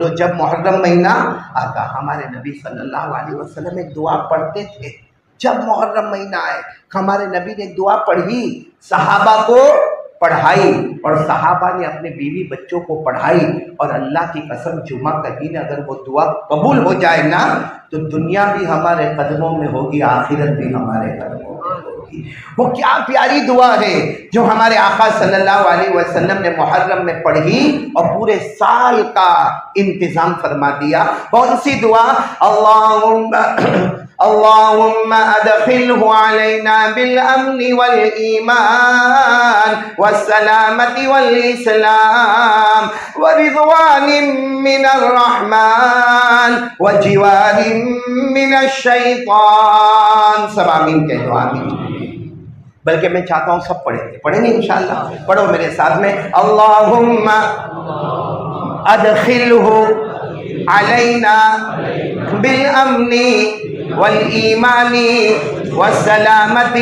تو جب محرم مہینہ آتا ہمارے نبی صلی اللہ علیہ وسلم ایک دعا پڑھتے تھے. جب محرم مہینہ آئے ہمارے نبی نے دعا پڑھی، صحابہ کو پڑھائی اور صحابہ نے اپنے بیوی بچوں کو پڑھائی. اور اللہ کی قسم جمعہ کا دن اگر وہ دعا قبول ہو جائے نا تو دنیا بھی ہمارے قدموں میں ہوگی، آخرت بھی ہمارے قدموں میں ہوگی. وہ کیا پیاری دعا ہے جو ہمارے آقا صلی اللہ علیہ وسلم نے محرم میں پڑھی اور پورے سال کا انتظام فرما دیا. کون سی دعا؟ اللهم ادخله علينا بالامن والايمان والسلامة والاسلام ورضوان من الرحمن وجوار من الشیطان. سب آمین کہہ دو. آمین. بلکہ میں چاہتا ہوں سب پڑھیں گے انشاءاللہ. پڑھو میرے ساتھ میں. اللهم ادخله علينا بالامن والایمان والسلامة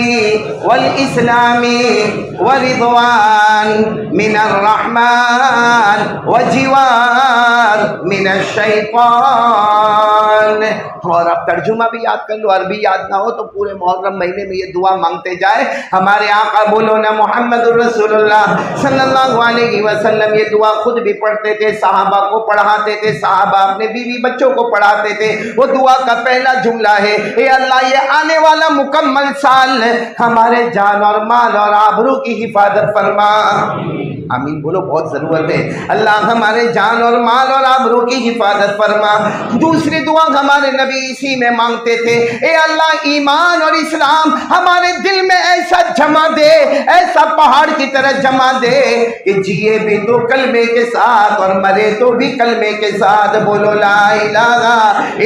والاسلام ورضوان من الرحمن وجوار من الشیطان. اور اب ترجمہ بھی یاد کر لو، عربی یاد نہ ہو تو پورے محرم مہینے میں یہ دعا مانگتے جائے. ہمارے آقا بولو نا محمد الرسول اللہ صلی اللہ علیہ وسلم یہ دعا خود بھی پڑھتے تھے، صحابہ کو پڑھاتے تھے، صحابہ اپنے بیوی بچوں کو پڑھاتے تھے. وہ دعا کا پہلا جملہ ہے، اے اللہ یہ آنے والا مکمل سال ہمارے جان اور مال اور آبرو کی حفاظت فرما. آمین بولو، بہت ضرورت ہے. اللہ ہمارے جان اور مال اور آبرو کی حفاظت فرما. دوسری دعا ہمارے نبی اسی میں مانگتے تھے، اے اللہ ایمان اور اسلام ہمارے دل میں ایسا جمع دے، ایسا پہاڑ کی طرح جمع دے کہ جیے بھی تو کلمے کے ساتھ اور مرے تو بھی کلمے کے ساتھ. بولو لا الہ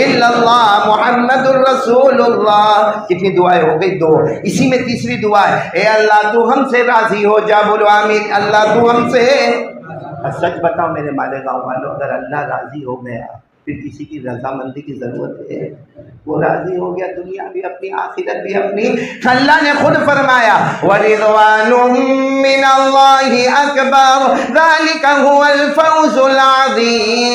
الا اللہ محمد الرسول اللہ. کتنی دعائیں ہو گئی؟ دو. اسی میں تیسری دعا ہے، اے اللہ تو ہم سے راضی ہو جا. بولو آمین. اللہ تو ہم سے. سچ بتاؤ میرے مالے گاؤں والوں، اگر اللہ راضی ہو گیا پھر کسی کی رضامندی کی ضرورت ہے؟ وہ راضی ہو گیا، دنیا بھی اپنی آخرت بھی اپنی. اللہ نے خود فرمایا وَرِضْوَانٌ مِّنَ اللَّهِ أَكْبَرُ ذَلِكَ هُوَ الْفَوْزُ الْعَظِيمُ.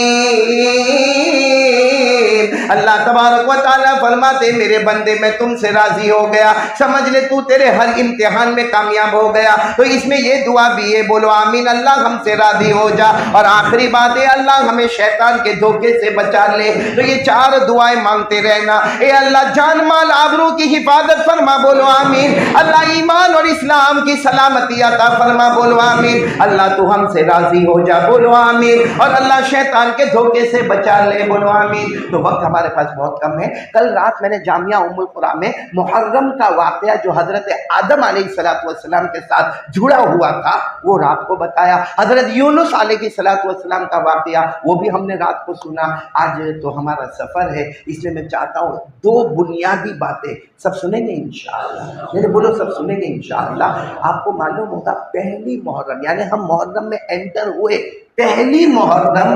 اللہ تبارک و تعالیٰ فرماتے میرے بندے میں تم سے راضی ہو گیا، سمجھ لے تو تیرے ہر امتحان میں کامیاب ہو گیا. تو اس میں یہ دعا بھی ہے. بولو آمین. اللہ ہم سے راضی ہو جا. اور آخری بات ہے اللہ ہمیں شیطان کے دھوکے سے بچا لے. تو یہ چار دعائیں مانگتے رہنا. اے اللہ جان مال آبرو کی حفاظت فرما. بولو آمین. اللہ ایمان اور اسلام کی سلامتی عطا فرما. بولو آمین. اللہ تو ہم سے راضی ہو جا. بولو آمین. اور اللہ شیطان کے دھوکے سے بچا لے. بولو آمین. تو وقت ہمارے پاس بہت کم ہے. کل رات میں نے جامعہ ام القریٰ میں محرم کا واقعہ جو حضرت آدم علیہ السلام کے ساتھ جڑا ہوا تھا وہ رات کو بتایا. حضرت یونس علیہ السلام کا واقعہ وہ بھی ہم نے رات کو سنا. آج تو ہمارا سفر ہے اس لیے میں چاہتا ہوں دو بنیادی باتیں سب سنیں گے انشاءاللہ. میرے بولو سب سنیں گے انشاءاللہ. آپ کو معلوم ہوگا پہلی محرم یعنی ہم محرم میں انٹر ہوئے، پہلی محرم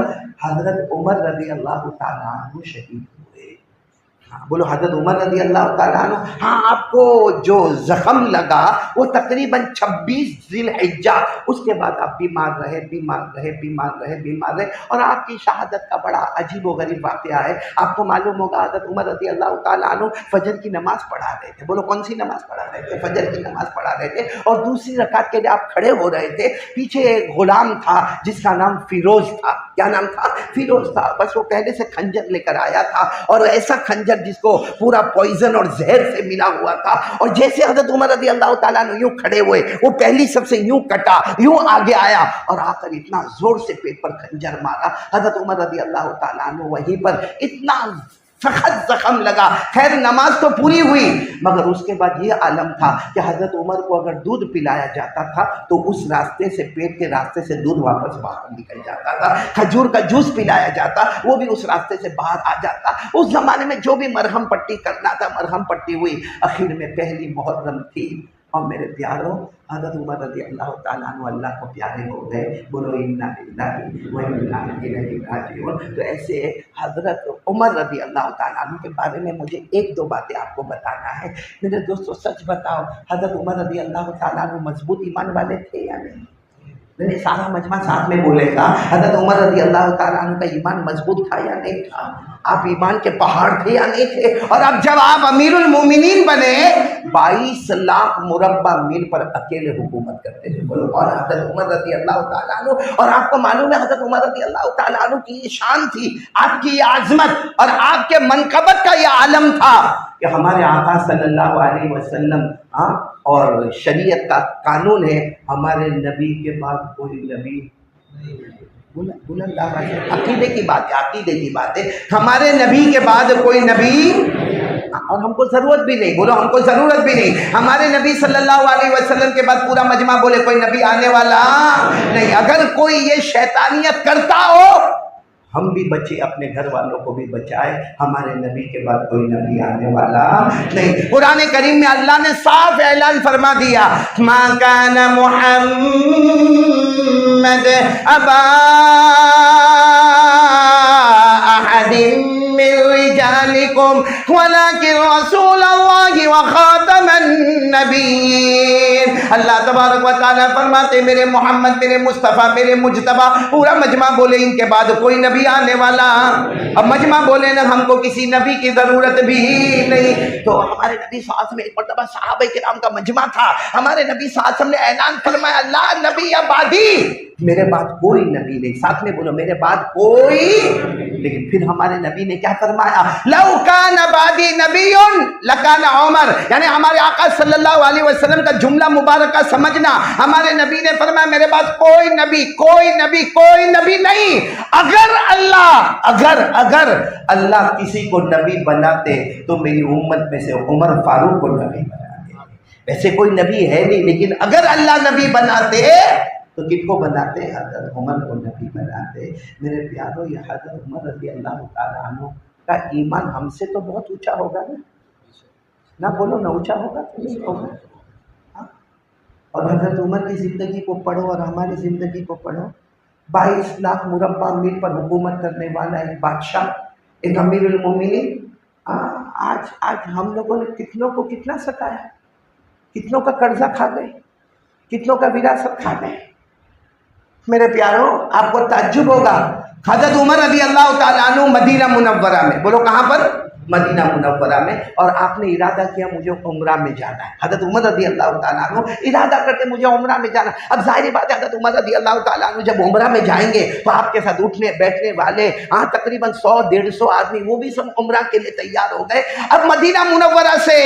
حضرت عمر رضی اللہ تعالیٰ عنہ شہید ہوئے. بولو حضرت عمر رضی اللہ تعالیٰ عنہ. ہاں آپ کو جو زخم لگا وہ تقریباً 26 ذی الحجہ، اس کے بعد آپ بیمار رہے اور آپ کی شہادت کا بڑا عجیب و غریب واقعہ ہے. آپ کو معلوم ہوگا حضرت عمر رضی اللہ تعالیٰ عنہ فجر کی نماز پڑھا رہے تھے. بولو کون سی نماز پڑھا رہے تھے؟ فجر کی نماز پڑھا رہے تھے. اور دوسری رکعت کے لیے آپ کھڑے ہو رہے تھے. پیچھے ایک غلام تھا جس کا نام فیروز تھا. کیا نام تھا؟ فیروز تھا. بس وہ پہلے سے کھنجر لے کر آیا تھا اور ایسا کھنجر جس کو پورا پوائزن اور زہر سے ملا ہوا تھا. اور جیسے حضرت عمر رضی اللہ تعالیٰ عنہ یوں کھڑے ہوئے وہ پہلی سب سے یوں کٹا، یوں آگے آیا اور آ کر اتنا زور سے پیٹ پر کھنجر مارا. حضرت عمر رضی اللہ تعالیٰ عنہ وہیں پر اتنا سخت زخم لگا. خیر نماز تو پوری ہوئی مگر اس کے بعد یہ عالم تھا کہ حضرت عمر کو اگر دودھ پلایا جاتا تھا تو اس راستے سے، پیٹ کے راستے سے دودھ واپس باہر نکل جاتا تھا. کھجور کا جوس پلایا جاتا وہ بھی اس راستے سے باہر آ جاتا. اس زمانے میں جو بھی مرہم پٹی کرنا تھا مرہم پٹی ہوئی. آخر میں پہلی محرم تھی اور میرے پیاروں حضرت عمر رضی اللہ تعالیٰ عنہ اللہ کو پیارے ہو گئے. بولو انا للہ و انا الیہ راجعون. تو ایسے حضرت عمر رضی اللہ تعالیٰ عنہ کے بارے میں مجھے ایک دو باتیں آپ کو بتانا ہے. میرے دوستو سچ بتاؤ حضرت عمر رضی اللہ تعالیٰ عنہ مضبوط ایمان والے تھے یا نہیں؟ نہیں سارا مجمع ساتھ میں بولے گا حضرت عمر رضی اللہ تعالیٰ عنہ کا ایمان مضبوط تھا یا نہیں تھا؟ آپ ایمان کے پہاڑ تھے یا نہیں تھے؟ اور اب جب آپ امیر المومنین بنے 22 لاکھ مربع میل پر اکیلے حکومت کرتے تھے بولو، اور حضرت عمر رضی اللہ تعالیٰ عنہ، اور آپ کو معلوم ہے حضرت عمر رضی اللہ تعالیٰ عنہ کی یہ شان تھی، آپ کی یہ عظمت اور آپ کے منقبت کا یہ عالم تھا کہ ہمارے آقا صلی اللہ علیہ وسلم اور شریعت کا قانون ہے، ہمارے نبی کے بعد کوئی نبی بلند آواز سے، عقیدے کی بات ہے، عقیدے کی بات ہے، ہمارے نبی کے بعد کوئی نبی، اور ہم کو ضرورت بھی نہیں، بولو ہم کو ضرورت بھی نہیں، ہمارے نبی صلی اللہ علیہ وسلم کے بعد پورا مجمع بولے کوئی نبی آنے والا نہیں۔ اگر کوئی یہ شیطانیت کرتا ہو ہم بھی بچے، اپنے گھر والوں کو بھی بچائے، ہمارے نبی کے بعد کوئی نبی آنے والا نہیں۔ قرآن کریم میں اللہ نے صاف اعلان فرما دیا، ما کان محمد ابا احد من رجالکم ولکن رسول اللہ وخاتم النبیین۔ اللہ تبارک و تعالیٰ فرماتے میرے محمد، میرے مصطفیٰ، میرے مجتبیٰ، پورا مجمع بولے ان کے بعد کوئی نبی آنے والا۔ اب مجمع بولے نا ہم کو کسی نبی کی ضرورت بھی نہیں۔ تو ہمارے نبی صلی اللہ علیہ وسلم ایک مرتبہ صحابہ کرام کا مجمع تھا، ہمارے نبی صلی اللہ علیہ وسلم نے اعلان فرمایا لا نبی بعدی، میرے بعد کوئی نبی نہیں، ساتھ میں بولو میرے بعد کوئی۔ لیکن پھر ہمارے نبی نے کیا فرمایا، لو کان بعدی نبی لکان عمر، یعنی ہمارے آقا صلی اللہ علیہ وسلم کا جملہ مبارکہ سمجھنا، ہمارے نبی نے فرمایا میرے بعد کوئی نبی، کوئی نبی، کوئی نبی نہیں۔ اگر اللہ کسی کو نبی بناتے تو میری امت میں سے عمر فاروق کو نبی بناتے، ویسے کوئی نبی ہے نہیں، لیکن اگر اللہ نبی بناتے تو کن کو بناتے؟ حضرت عمر کو نبی بناتے۔ میرے پیاروں یہ حضرت عمر رضی اللہ تعالیٰ عنہ کا ایمان ہم سے تو بہت اونچا ہوگا نا بولو نا، اونچا ہوگا تو نہیں ہوگا؟ اور حضرت عمر کی زندگی کو پڑھو اور ہماری زندگی کو پڑھو، 22 لاکھ مربع میل پر حکومت کرنے والا ایک بادشاہ، ایک امیر المومنین، آج ہم لوگوں نے کتنوں کو کتنا ستایا، کتنوں کا قرضہ کھا گئے، کتنوں کا وراثت کھا گئے۔ میرے پیاروں آپ کو تعجب ہوگا، حضرت عمر رضی اللہ تعالیٰ عنہ مدینہ منورہ میں، بولو کہاں پر؟ مدینہ منورہ میں، اور آپ نے ارادہ کیا مجھے عمرہ میں جانا ہے۔ حضرت عمر رضی اللہ تعالیٰ عنہ ارادہ کرتے مجھے عمرہ میں جانا۔ اب ظاہر بات ہے حضرت عمر رضی اللہ تعالیٰ عنہ جب عمرہ میں جائیں گے تو آپ کے ساتھ اٹھنے بیٹھنے والے تقریباً 100-150 آدمی، وہ بھی سب عمرہ کے لیے تیار ہو گئے۔ اب مدینہ منورہ سے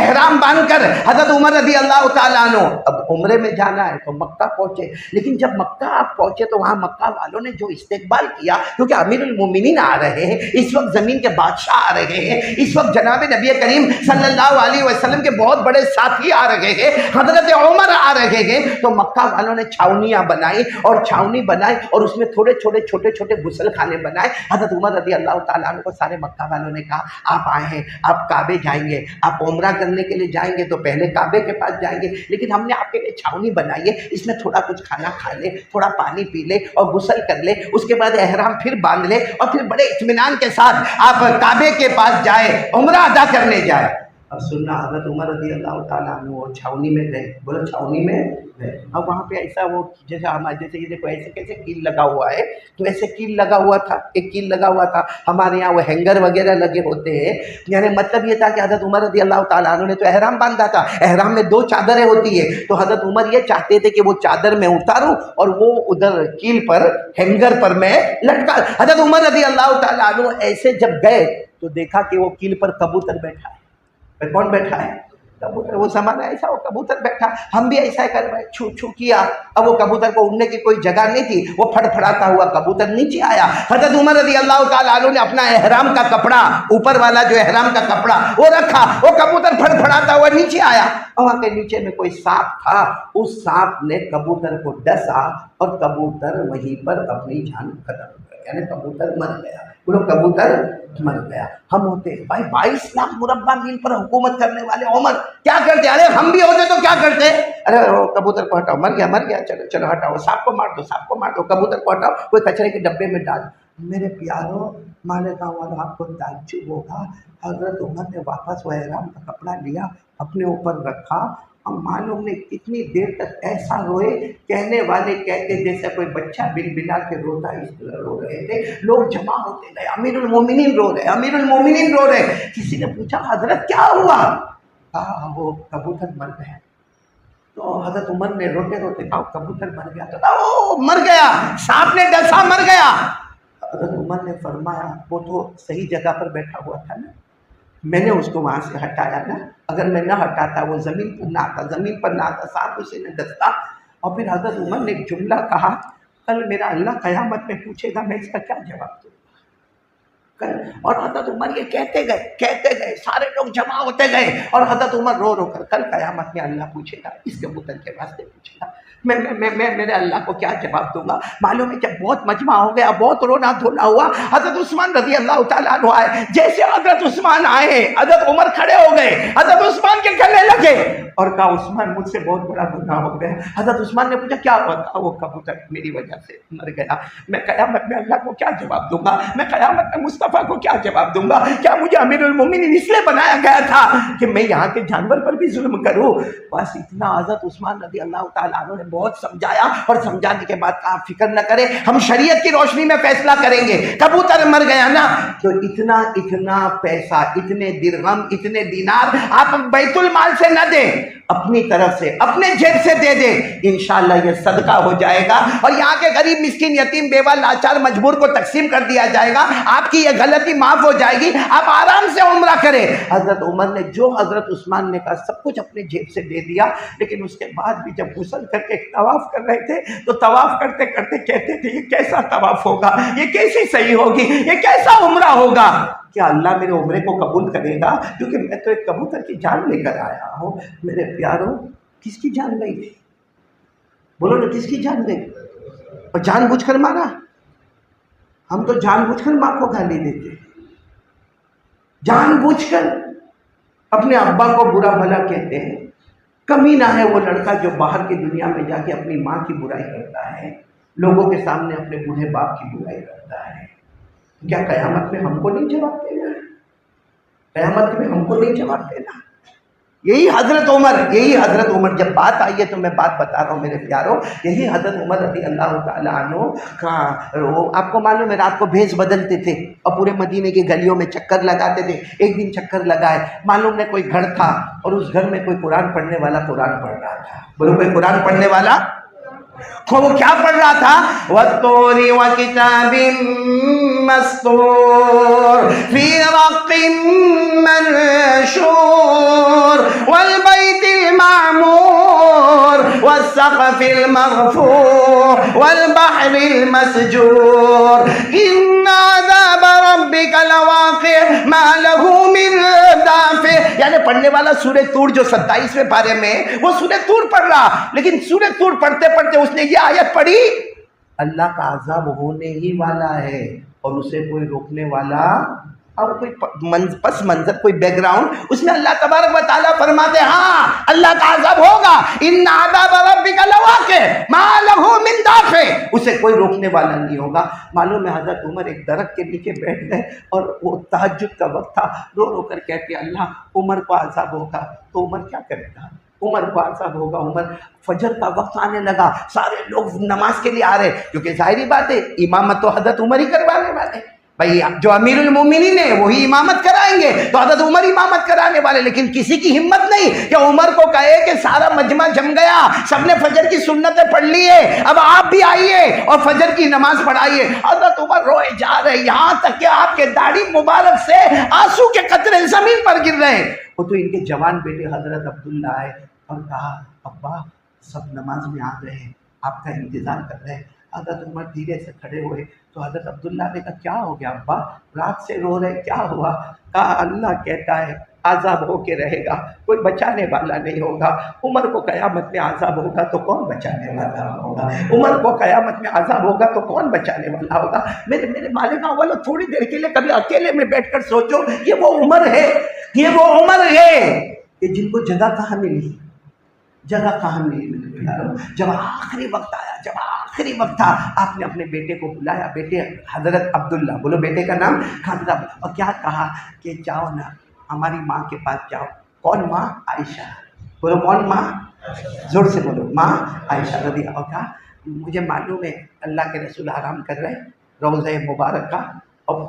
احرام باندھ کر حضرت عمر رضی اللہ تعالیٰ عنہ اب عمرے میں جانا ہے تو مکہ پہنچے۔ لیکن جب مکہ آپ پہنچے تو وہاں مکہ والوں نے جو استقبال کیا، کیونکہ امیر المومنین آ رہے ہیں، اس وقت زمین کے بادشاہ آ رہے ہیں، اس وقت جناب نبی کریم صلی اللہ علیہ وسلم کے بہت بڑے ساتھی آ رہے ہیں، حضرت عمر آ رہے ہیں، تو مکہ والوں نے چھاونیاں بنائی اور چھاونی بنائی اور اس میں تھوڑے چھوٹے غسل خانے بنائے۔ حضرت عمر رضی اللہ تعالیٰ عنہ کو سارے مکہ والوں نے کہا آپ آئے ہیں، آپ کعبے جائیں گے، آپ عمرہ کرنے کے لیے جائیں گے تو پہلے کعبے کے پاس جائیں گے، لیکن ہم نے آپ کے لیے چھاونی بنائی ہے، اس میں تھوڑا کچھ کھانا کھا لے، تھوڑا پانی پی لے اور غسل کر لے، اس کے بعد احرام پھر باندھ لے اور پھر بڑے اطمینان کے ساتھ آپ کعبے کے پاس جائے، عمرہ ادا کرنے جائے۔ اور سننا حضرت عمر رضی اللہ تعالیٰ عنہ وہ چھاونی میں گئے، بولو چھاونی میں گئے۔ اب وہاں پہ ایسا وہ جیسے ہمارے جیسے یہ دیکھو ایسے کیسے کیل لگا ہوا ہے، تو ایسے کیل لگا ہوا تھا، ایک کیل لگا ہوا تھا، ہمارے یہاں وہ ہینگر وغیرہ لگے ہوتے ہیں، یعنی مطلب یہ تھا کہ حضرت عمر رضی اللہ تعالیٰ عنہ نے تو احرام باندھا تھا، احرام میں 2 چادریں ہوتی ہے، تو حضرت عمر یہ چاہتے تھے کہ وہ چادر میں اتاروں اور وہ ادھر کیل پر ہینگر پر میں لٹکا۔ حضرت عمر رضی اللہ تعالیٰ عنہ ایسے جب گئے تو دیکھا کہ وہ کیل پر کبوتر بیٹھا ہے۔ کون بیٹھا ہے؟ کبوتر۔ وہ زمانہ ایسا وہ کبوتر بیٹھا، ہم بھی ایسا کر رہے، چھو چھو کیا۔ اب وہ کبوتر کو اڑنے کی کوئی جگہ نہیں تھی، وہ پھڑ پھڑاتا ہوا کبوتر نیچے آیا۔ حضرت عمر رضی اللہ تعالیٰ عنہ نے اپنا احرام کا کپڑا، اوپر والا جو احرام کا کپڑا وہ رکھا، وہ کبوتر پھڑ پھڑاتا ہوا نیچے آیا۔ وہاں کے نیچے میں کوئی سانپ تھا، اس سانپ نے کبوتر کو ڈسا اور کبوتر وہیں پر اپنی جان ختم کر گیا، یعنی کبوتر مر گیا۔ بولو کبوتر مر گیا۔ ہم ہوتے بھائی 22 لاکھ مربع میل پر حکومت کرنے والے عمر کیا کرتے؟ ارے ہم بھی ہوتے تو کیا کرتے؟ ارے کبوتر کو ہٹاؤ، مر گیا، چلو ہٹاؤ، سانپ کو مار دو، کبوتر کو ہٹاؤ، کوئی کچرے کے ڈبے میں ڈال۔ میرے پیاروں مالیگاؤں والوں آپ کو تعجب ہوگا، حضرت عمر نے واپس وہ احرام کا کپڑا لیا، اپنے اوپر رکھا اب معلوم نہیں کتنی دیر تک ایسا روئے، کہنے والے کہتے جیسے کوئی بچہ بن بنا کے روتا ہے، اس طرح رو رہے تھے، لوگ جمع ہوتے گئے، امیر المومنین رو رہے، امیر المومنین رو رہے۔ کسی نے پوچھا حضرت کیا ہوا؟ کہا وہ کبوتر مر گیا۔ تو حضرت عمر نے روتے روتے کہا کبوتر مر گیا، تو وہ مر گیا، سانپ نے ڈسا مر گیا۔ حضرت عمر نے فرمایا وہ تو صحیح جگہ پر بیٹھا ہوا تھا نا، میں نے اس کو وہاں سے ہٹایا نا، اگر میں نہ ہٹاتا وہ زمین پر نہ آتا، زمین پر نہ آتا، سانپ اسے نہ ڈستا۔ اور پھر حضرت عمر نے ایک جملہ کہا، کل میرا اللہ قیامت میں پوچھے گا میں اس کا کیا جواب دوں گا کل۔ اور حضرت عمر یہ کہتے گئے، سارے لوگ جمع ہوتے گئے، اور حضرت عمر رو رو کر کل قیامت میں اللہ پوچھے گا، اس کبوتر کے واسطے پوچھے گا، میں میرے اللہ کو کیا جواب دوں گا۔ معلوم ہے جب بہت مجمع ہو گیا، بہت رونا دھونا ہوا، حضرت عثمان رضی اللہ تعالیٰ عنہ آئے۔ جیسے حضرت عثمان آئے، حضرت عمر کھڑے ہو گئے، حضرت عثمان کے گلے لگے اور کہا عثمان مجھ سے بہت بڑا گناہ ہو گیا۔ حضرت عثمان نے پوچھا کیا ہوا؟ کہا وہ کبوتر میری وجہ سے مر گیا، میں قیامت میں اللہ کو کیا جواب دوں گا، میں قیامت میں مصطفیٰ کو کیا جواب دوں گا؟ کیا مجھے امیر المومنین اس لیے بنایا گیا تھا کہ میں یہاں کے جانور پر بھی ظلم کروں؟ بس اتنا حضرت عثمان رضی اللہ تعالیٰ عنہ نے بہت سمجھایا، اور سمجھانے کے بعد کہا فکر نہ کرے، ہم شریعت کی روشنی میں فیصلہ کریں گے، کبوتر مر گیا نا تو اتنا پیسہ، اتنے درہم، اتنے دینار آپ بیت المال سے نہ دیں، اپنی طرف سے اپنے جیب سے دے دیں، انشاءاللہ یہ صدقہ ہو جائے گا، اور یہاں کے غریب مسکین یتیم بیوہ لاچار مجبور کو تقسیم کر دیا جائے گا، آپ کی یہ غلطی معاف ہو جائے گی، آپ آرام سے عمرہ کریں۔ حضرت عمر نے جو حضرت عثمان نے کہا سب کچھ اپنے جیب سے دے دیا، لیکن اس کے بعد بھی جب غسل کر کے طواف کر رہے تھے تو طواف کرتے کرتے کہتے تھے یہ کیسا طواف ہوگا، یہ کیسی صحیح ہوگی، یہ کیسا عمرہ ہوگا، کیا اللہ میرے عمرے کو قبول کرے گا؟ کیونکہ میں تو ایک کبوتر کی جان لے کر آیا ہوں۔ میرے پیاروں کس کی جان گئی تھی؟ بولو نا کس کی جان گئی؟ اور جان بوجھ کر مارا؟ ہم تو جان بوجھ کر ماں کو گالی دیتے، جان بوجھ کر اپنے ابا کو برا بھلا کہتے ہیں۔ کمینہ ہے وہ لڑکا جو باہر کی دنیا میں جا کے اپنی ماں کی برائی کرتا ہے، لوگوں کے سامنے اپنے بوڑھے باپ کی برائی کرتا ہے۔ کیا قیامت میں ہم کو نہیں جواب دینا؟ قیامت میں ہم کو نہیں جواب دینا؟ یہی حضرت عمر جب بات آئی ہے تو میں بات بتا رہا ہوں میرے پیاروں، یہی حضرت عمر رضی اللہ تعالیٰ عنہ کا آپ کو معلوم ہے رات کو بھیس بدلتے تھے اور پورے مدینے کی گلیوں میں چکر لگاتے تھے۔ ایک دن چکر لگائے، معلوم ہے کوئی گھر تھا اور اس گھر میں کوئی قرآن پڑھنے والا قرآن پڑھ رہا تھا۔ بولو کوئی قرآن پڑھنے والا، وہ کیا پڑھ رہا تھا؟ وَالطُّورِ وَكِتَابٍ مَّسْطُورٍ فِي رَقٍّ مَّنشُورٍ وَالْبَيْتِ الْمَعْمُورِ وَالسَّقْفِ الْمَرْفُوعِ وَالْبَحْرِ الْمَسْجُورِ إِنَّ عَذَابَ رَبِّكَ لَوَاقِعٌ مَا لَهُ مِن دَافِعٍ۔ یعنی پڑھنے والا سورہ طور جو 27ویں پارے میں وہ سورہ طور پڑھ رہا، لیکن سورہ طور پڑھتے پڑھتے اس نے یہ آیت پڑھی اللہ کا عذاب ہونے ہی والا ہے اور اسے کوئی روکنے والا، اور کوئی پس منظر، کوئی بیک گراؤنڈ، اس میں اللہ تبارک و تعالیٰ فرماتے ہاں اللہ کا عذاب ہوگا، ان عذاب ربک لواقع ما له من دافع، اسے کوئی روکنے والا نہیں ہوگا۔ معلوم ہے حضرت عمر ایک درخت کے نیچے بیٹھ گئے اور وہ تہجد کا وقت تھا، رو رو کر کہتے اللہ عمر کو عذاب ہوگا تو عمر کیا کرے گا، عمر کو عذاب ہوگا۔ عمر فجر کا وقت آنے لگا، سارے لوگ نماز کے لیے آ رہے، کیونکہ ظاہری بات ہے امامت تو حضرت عمر ہی کروانے والے، بھائی جو امیر المومنین ہیں وہی امامت کرائیں گے، تو حضرت عمر امامت کرانے والے، لیکن کسی کی ہمت نہیں کہ عمر کو کہے کہ سارا مجمع جم گیا، سب نے فجر کی سنتیں پڑھ لی ہے، اب آپ بھی آئیے اور فجر کی نماز پڑھائیے۔ حضرت عمر روئے جا رہے، یہاں تک کہ آپ کے داڑھی مبارک سے آنسو کے قطرے زمین پر گر رہے ہیں۔ وہ تو ان کے جوان بیٹے حضرت عبداللہ آئے اور کہا ابا سب نماز میں آ گئے ہیں، آپ کا انتظار کر رہے ہیں۔ حضرت عمر دھیرے سے کھڑے ہوئے تو حضرت عبداللہ نے کہا کیا ہو گیا ابا، رات سے رو رہے، کیا ہوا؟ کہا اللہ کہتا ہے عذاب ہو کے رہے گا، کوئی بچانے والا نہیں ہوگا۔ عمر کو قیامت میں عذاب ہوگا تو کون بچانے والا ہوگا؟ عمر کو قیامت میں عذاب ہوگا تو کون بچانے والا ہوگا؟ میرے مالک والو تھوڑی دیر کے لیے کبھی اکیلے میں بیٹھ کر سوچو، یہ وہ عمر ہے، یہ وہ عمر ہے کہ جن کو جگہ کہاں ملی، جگہ کہاں ملی؟ جب آخری وقت آیا، جب آخری وقت تھا، آپ نے اپنے بیٹے کو بلایا، بیٹے حضرت عبداللہ، بولو بیٹے کا نام حضرت، اور کیا کہا کہ جاؤ نا ہماری ماں کے پاس جاؤ۔ کون ماں؟ عائشہ۔ بولو کون ماں؟ زور سے بولو ماں عائشہ رضی اللہ عنہا. مجھے معلوم ہے اللہ کے رسول آرام کر رہے روضہ مبارک کا، اور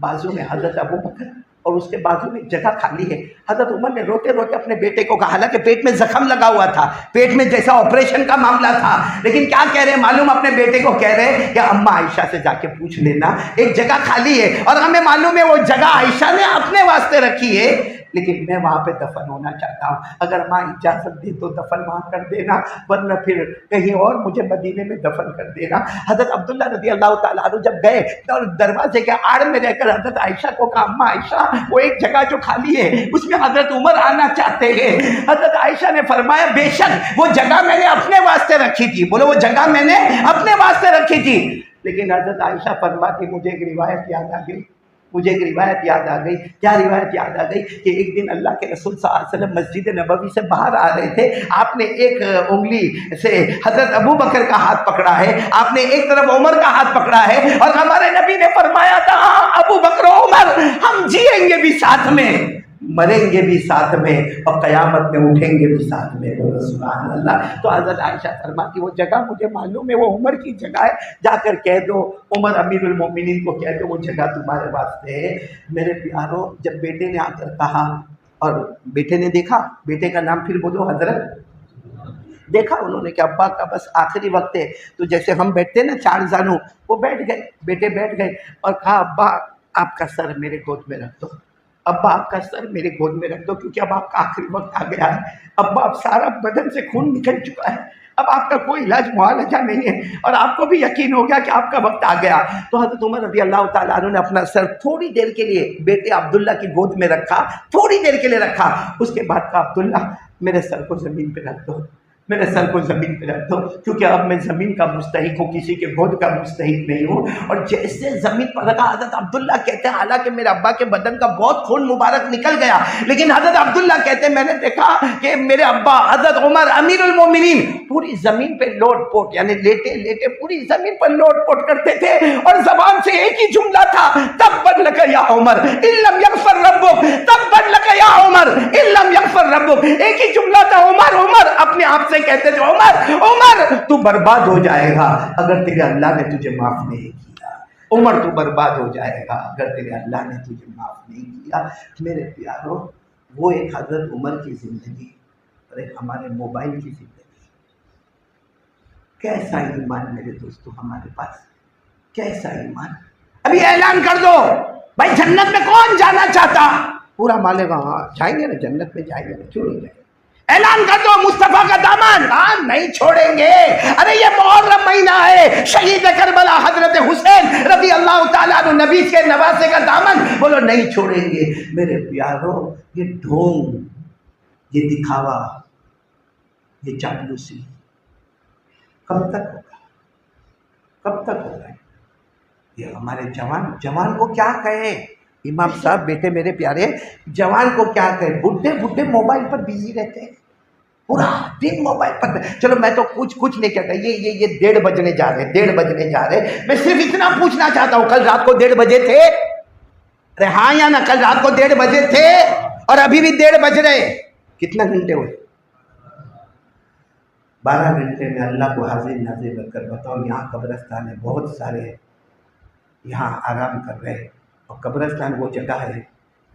بازو میں حضرت ابو بکر اور اس کے بازو میں جگہ خالی ہے. حضرت عمر نے روتے روتے اپنے بیٹے کو کہا، حالانکہ پیٹ میں زخم لگا ہوا تھا، پیٹ میں جیسا آپریشن کا معاملہ تھا، لیکن کیا کہہ رہے ہیں معلوم؟ اپنے بیٹے کو کہہ رہے کہ اماں عائشہ سے جا کے پوچھ لینا ایک جگہ خالی ہے. اور ہمیں معلوم ہے وہ جگہ عائشہ نے اپنے واسطے رکھی ہے، لیکن میں وہاں پہ دفن ہونا چاہتا ہوں. اگر ماں اجازت دے تو دفن وہاں کر دینا، ورنہ پھر کہیں اور مجھے مدینے میں دفن کر دینا. حضرت عبداللہ رضی اللہ تعالیٰ عنہ جب گئے اور دروازے کے آڑ میں رہ کر حضرت عائشہ کو کہا، اماں عائشہ وہ ایک جگہ جو خالی ہے اس میں حضرت عمر آنا چاہتے ہیں. حضرت عائشہ نے فرمایا، بے شک وہ جگہ میں نے اپنے واسطے رکھی تھی. بولو وہ جگہ میں نے اپنے واسطے رکھی تھی. لیکن حضرت عائشہ فرماتی، مجھے ایک روایت یاد آ گئی، مجھے ایک روایت یاد آ گئی. کیا روایت یاد آ گئی؟ کہ ایک دن اللہ کے رسول صلی اللہ علیہ وسلم مسجد نبوی سے باہر آ رہے تھے. آپ نے ایک انگلی سے حضرت ابو بکر کا ہاتھ پکڑا ہے، آپ نے ایک طرف عمر کا ہاتھ پکڑا ہے، اور ہمارے نبی نے فرمایا تھا، ابو بکر و عمر ہم جئیں گے بھی ساتھ میں، مریں گے بھی ساتھ میں، اور قیامت میں اٹھیں گے بھی ساتھ میں. سبحان اللہ. تو حضرت عائشہ فرماتی، وہ جگہ مجھے معلوم ہے وہ عمر کی جگہ ہے، جا کر کہہ دو، عمر امیر المومنین کو کہہ دو وہ جگہ تمہارے واسطے ہے. میرے پیاروں، جب بیٹے نے آ کر کہا اور بیٹے نے دیکھا، بیٹے کا نام پھر بولو حضرت، دیکھا انہوں نے کہ ابا کا بس آخری وقت ہے، تو جیسے ہم بیٹھتے نا چار زانو، وہ بیٹھ گئے، بیٹے بیٹھ گئے، اور کہا، ابا آپ کا سر میرے گود میں رکھ دو، ابا آپ کا سر میرے گود میں رکھ دو، کیونکہ اب آپ کا آخری وقت آ گیا ہے. ابا اب سارا بدن سے خون نکل چکا ہے، اب آپ کا کوئی علاج معالجہ نہیں ہے، اور آپ کو بھی یقین ہو گیا کہ آپ کا وقت آ گیا. تو حضرت عمر رضی اللہ تعالیٰ عنہ نے اپنا سر تھوڑی دیر کے لیے بیٹے عبداللہ کی گود میں رکھا، تھوڑی دیر کے لیے رکھا. اس کے بعد کہا، عبداللہ میرے سر کو زمین پہ رکھ دو، میرے سر کو زمین پہ رکھ دو، کیونکہ اب میں زمین کا مستحق ہوں، کسی کے گود کا مستحق نہیں ہوں. اور جیسے زمین پر رکھا، حضرت عبداللہ کہتے ہیں حالانکہ میرے ابا کے بدن کا بہت خون مبارک نکل گیا، لیکن حضرت عبداللہ کہتے ہیں میں نے دیکھا کہ میرے ابا حضرت عمر امیر المومنین پوری زمین پہ لوٹ پوٹ، یعنی لیٹے لیٹے پوری زمین پر لوٹ پوٹ کرتے تھے، اور زبان سے ایک ہی جملہ تھا، تبت لک یا عمر ان لم یغفر ربک، تبت لک یا عمر ان لم یغفر ربک. ایک ہی جملہ تھا، عمر عمر، اپنے آپ سے کہتے تھے، عمر عمر تو برباد ہو جائے گا اگر تیرے اللہ نے تجھے معاف نہیں کیا، عمر تو برباد ہو جائے گا اگر تیرے اللہ نے تجھے معاف نہیں کیا. میرے پیاروں، وہ ایک حضرت عمر کی زندگی اور ایک ہمارے موبائل کی زندگی. کیسا ایمان میرے دوستو ہمارے پاس، کیسا ایمان. ابھی اعلان کر دو بھائی جنت میں کون جانا چاہتا، پورا مالے گا، ہاں جائیں گے نا، جنت میں جائیں گے نا، کیوں نہیں جائیں گے. اعلان کر دو مصطفیٰ کا دامن، ہاں نہیں چھوڑیں گے. ارے یہ محرم مہینہ ہے، شہید کربلا حضرت حسین رضی اللہ تعالیٰ عنہ نبی کے نواسے کا دامن، بولو نہیں چھوڑیں گے. میرے پیاروں، یہ ڈھونگ، یہ دکھاوا، یہ چاپلوسی کب تک ہوگا، کب تک ہوگا؟ یہ ہمارے جوان کو کیا کہے امام صاحب، بیٹے میرے پیارے، جوان کو کیا کہے، بڈھے بڈھے موبائل پر بزی رہتے ہیں، پورا دن موبائل پر. چلو میں تو کچھ نہیں کہتا، یہ 1:30 بجنے جا رہے، 1:30 بجنے جا رہے. میں صرف اتنا پوچھنا چاہتا ہوں، کل رات کو 1:30 بجے تھے؟ ارے ہاں یا نا، کل رات کو 1:30 بجے تھے اور ابھی بھی 1:30 بج رہے. کتنا گھنٹے ہوئے؟ 12 گھنٹے میں اللہ کو حاضر ناظر رکھ کر بتاؤ. یہاں قبرستان ہے، بہت سارے یہاں آرام کر رہے، اور قبرستان وہ جگہ ہے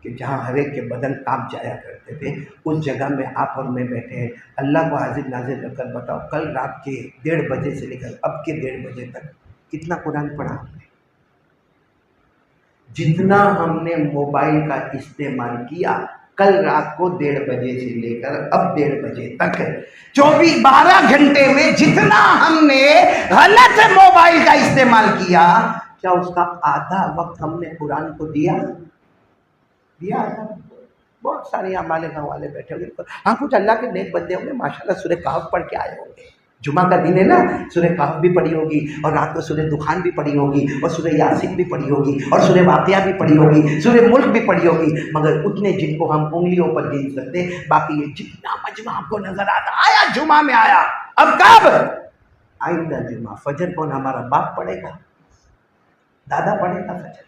کہ جہاں ہر ایک کے بدن کانپ جایا کرتے تھے، اس جگہ میں آپ اور میں بیٹھے ہیں. اللہ کو حاضر ناظر رکھ کر بتاؤ، کل رات کے 1:30 بجے سے لے کر اب کے 1:30 بجے تک کتنا قرآن پڑھا ہم نے؟ جتنا ہم نے موبائل کا استعمال کیا کل رات کو 1:30 بجے سے لے کر اب 1:30 بجے تک 12 گھنٹے میں جتنا ہم نے غلط موبائل کا استعمال کیا، کیا اس کا آدھا وقت ہم نے قرآن کو دیا؟ بہت سارے یہاں مالے گاؤں والے بیٹھے ہوئے، ہاں کچھ اللہ کے نیک بندے ہوں گے ماشاءاللہ سورہ کہف پڑھ کے آئے ہوں گے. جمعہ کا دن ہے نا، سورہ کہف بھی پڑھی ہوگی، اور رات کو سورہ دخان بھی پڑھی ہوگی، اور سورہ یاسین بھی پڑھی ہوگی، اور سورہ واقعہ بھی پڑھی ہوگی، سورہ ملک بھی پڑھی ہوگی. مگر اتنے جن کو ہم انگلیوں پر گن سکتے، باقی یہ جتنا مجمع آپ کو نظر آیا جمعہ میں آیا. اب کب؟ آئندہ جمعہ. فجر کون ہمارا باپ پڑھے گا، دادا پڑھے گا فجر؟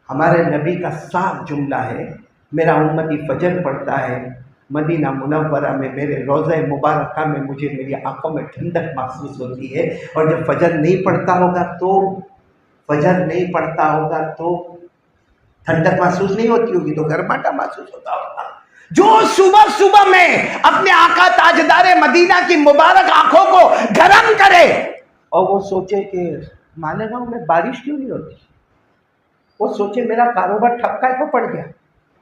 ہمارے نبی کا صاف جملہ ہے میرا امتی فجر پڑھتا ہے مدینہ منورہ میں میرے روضہ مبارکہ میں، مجھے میری آنکھوں میں ٹھنڈک محسوس ہوتی ہے، اور جب فجر نہیں پڑھتا ہوگا تو ٹھنڈک محسوس نہیں ہوتی ہوگی، تو گرماٹا محسوس ہوتا ہوگا۔ جو صبح صبح میں اپنے آقا تاجدار مدینہ کی مبارک آنکھوں کو گرم کرے اور وہ سوچے کہ مالیگاؤں میں بارش کیوں نہیں ہوتی، وہ سوچے میرا کاروبار ٹھپ کا کیوں پڑ گیا،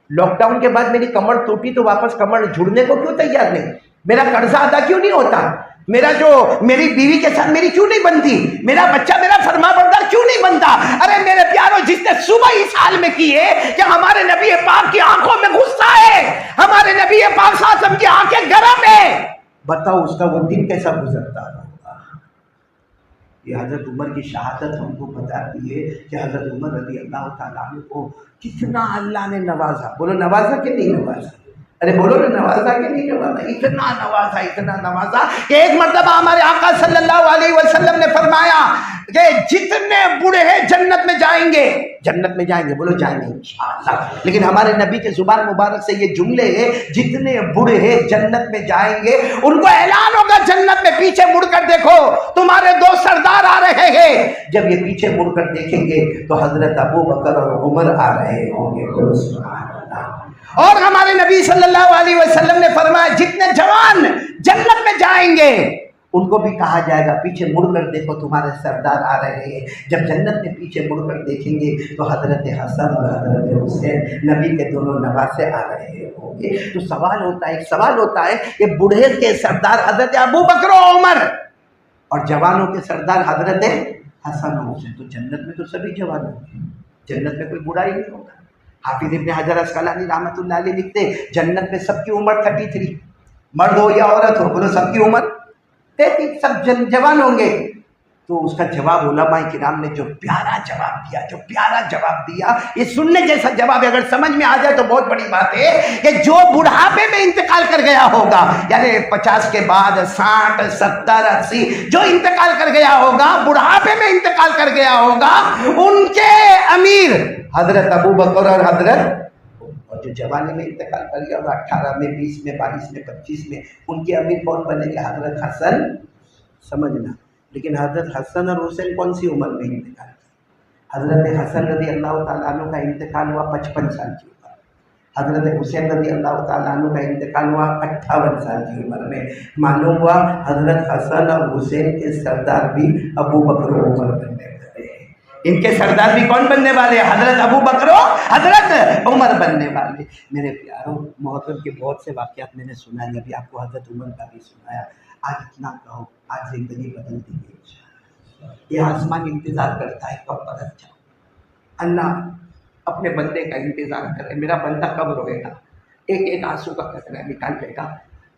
لاک ڈاؤن کے بعد میری کمر ٹوٹی تو واپس کمر جڑنے کو کیوں تیار نہیں، میرا قرضہ ادا کیوں نہیں ہوتا، میری بیوی کے ساتھ میری کیوں نہیں بنتی، میرا بچہ میرا فرما بردار کیوں نہیں بنتا۔ ارے میرے پیارو، جس نے صبح اس حال میں کی ہے کہ ہمارے نبی پاک کی آنکھوں میں غصہ ہے، ہمارے نبی پاک صلی اللہ علیہ وسلم کی آنکھیں گرم ہے، بتاؤ اس کا وہ دن کیسا گزرتا ہوگا۔ یہ حضرت عمر کی شہادت ہم کو بتاتی ہے کہ حضرت عمر رضی اللہ تعالیٰ عنہ کو کتنا اللہ نے نوازا، بولو نوازا کہ نہیں نوازا، ارے بولو نا نوازا کہ نہیں نوازا، اتنا نوازا کہ ایک مرتبہ ہمارے آقا صلی اللہ علیہ وسلم نے فرمایا کہ جتنے بوڑھے جنت میں جائیں گے، بولو جائیں گے انشاءاللہ، لیکن ہمارے نبی کے زبان مبارک سے یہ جملے ہیں، جتنے بوڑھے جنت میں جائیں گے ان کو اعلان ہوگا جنت میں، پیچھے مڑ کر دیکھو تمہارے دو سردار آ رہے ہیں۔ جب یہ پیچھے مڑ کر دیکھیں گے تو حضرت ابو بکر اور عمر آ رہے ہوں گے، بولو سبحان اللہ۔ اور ہمارے نبی صلی اللہ علیہ وسلم نے فرمایا جتنے جوان جنت میں جائیں گے ان کو بھی کہا جائے گا پیچھے مڑ کر دیکھو تمہارے سردار آ رہے ہیں۔ جب جنت میں پیچھے مڑ کر دیکھیں گے تو حضرت حسن اور حضرت حسین نبی کے دونوں نواسے آ رہے ہوں گے۔ تو ایک سوال ہوتا ہے کہ بوڑھے کے سردار حضرت ابو بکر و عمر اور جوانوں کے سردار حضرت حسن و حسین، تو جنت میں تو سبھی جوان ہوں گے، جنت میں کوئی بوڑھا ہی نہیں ہوگا۔ حافظ ابن حجر اسقلانی رحمۃ اللہ علیہ لکھتے جنت میں سب کی عمر 33، مرد ہو یا عورت ہو، بولو سب کی عمر 33، سب جوان ہوں گے۔ تو اس کا جواب علماء کرام نے جو پیارا جواب دیا، یہ سننے جیسا جواب ہے، اگر سمجھ میں آ جائے تو بہت بڑی بات ہے کہ جو بڑھاپے میں انتقال کر گیا ہوگا، یعنی 50 کے بعد 60 70 80 جو انتقال کر گیا ہوگا، بڑھاپے میں انتقال کر گیا ہوگا، ان کے امیر حضرت ابو بکر اور حضرت، اور جو جوانی میں انتقال کر گیا ہوگا 18 میں 20 میں 22 میں 25 میں، ان کے امیر کون بنے گے؟ حضرت حسن، سمجھنا۔ لیکن حضرت حسن اور حسین کون سی عمر میں انتقال کیا؟ حضرت حسن رضی اللہ تعالیٰ عنہ کا انتقال ہوا 55 سال کی عمر، حضرت حسین رضی اللہ تعالیٰ عنہ کا انتقال ہوا 58 سال کی عمر میں۔ معلوم ہوا حضرت حسن اور حسین کے سردار بھی ابو بکر و عمر بننے والے ہیں، ان کے سردار بھی کون بننے والے ہیں؟ حضرت ابو بکر و حضرت عمر بننے والے۔ میرے پیاروں، محرم کے بہت سے واقعات میں نے سنائے، ابھی آپ کو حضرت عمر کا بھی سنایا۔ آج اتنا کہو، آج زندگی بدل دی گئی، یہ آسمان انتظار کرتا ہے کب پلٹ جاؤ۔ اللہ اپنے بندے کا انتظار کرے، میرا بندہ کب روئے گا، ایک آنسو کا قطرہ نکال لے گا،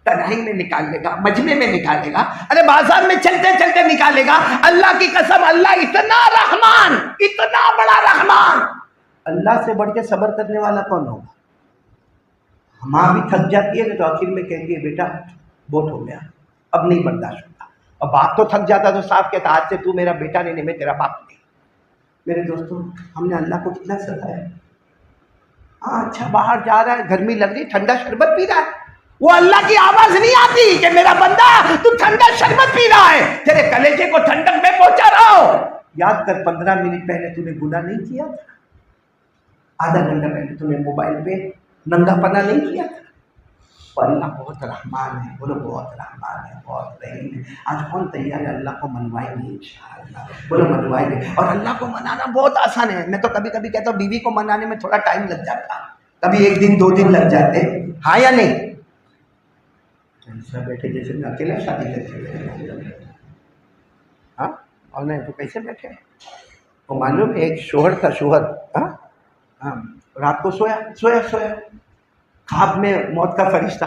تنہائی میں نکال لے گا، مجمع میں نکالے گا، ارے بازار میں چلتے چلتے نکالے گا۔ اللہ کی قسم، اللہ اتنا رحمان، اتنا بڑا رحمان، اللہ سے بڑھ کے صبر کرنے والا کون ہوگا؟ ماں بھی تھک جاتی ہے تو آخر میں کہتی ہے بیٹا بہت ہو گیا، اب نہیں برداشت ہوتا، اور باپ تو تھک جاتا تو صاف کہتا آج سے تو میرا بیٹا نہیں، میں تیرا باپ نہیں۔ میرے دوستوں، ہم نے اللہ کو کتنا ستایا۔ ہاں اچھا، باہر جا رہا ہے، گرمی لگ رہی، ٹھنڈا شربت پی رہا ہے، وہ اللہ کی آواز نہیں آتی کہ میرا بندہ تو ٹھنڈا شربت پی رہا ہے، تیرے کلیجے کو ٹھنڈک میں پہنچا رہا ہو۔ یاد کر 15 منٹ پہلے تو نے گناہ نہیں کیا تھا، آدھا گھنٹہ پہلے تو نے موبائل پہ ننگا پنا نہیں کیا تھا۔ اور اللہ بہت رحمان ہے، بولو بہت رحمان ہے، بہت رحیم ہے۔ آج کون تیار ہے اللہ کو منوائیں گے؟ انشاءاللہ بولو منوائیں گے۔ اور اللہ کو منانا بہت آسان ہے، میں تو کبھی کبھی کہتا ہوں بیوی کو منانے میں تھوڑا ٹائم لگ جاتا، کبھی 1 دن 2 دن لگ جاتے، ہاں یا نہیں؟ ایسا بیٹھے جیسے میں اکیلا شادی کر کے، ہاں اور نہیں تو کیسے بیٹھے؟ وہ معلوم ہے ایک شوہر تھا، شوہر ہاں رات کو سویا خواب میں موت کا فرشتہ،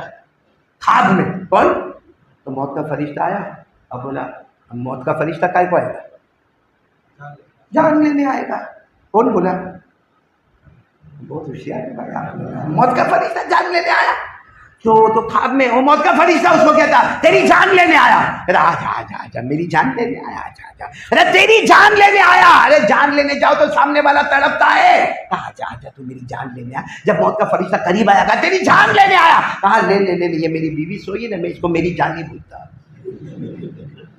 خواب میں کون؟ تو موت کا فرشتہ آیا اور بولا موت کا فرشتہ کائے کو آئے گا؟ جان لینے آئے گا۔ کون بولا؟ بہت ہوشیار ہے بھائی آپ، موت کا فرشتہ جان لینے آیا۔ تو خواب میں وہ موت کا فرشتہ اس کو کہتا تیری جان لینے آیا. آجا آجا آجا میری جان لینے آیا, آجا آجا, ارے تیری جان لینے آیا. ارے جان لینے جاؤ تو سامنے والا تڑپتا ہے. آجا آجا تو میری جان لینے آیا. جب موت کا فرشتہ قریب آیا کہا تیری جان لینے آیا. کہا لے لے لے, یہ میری بیوی سوئی ہے نا, میں اس کو میری جان نہیں بولتا.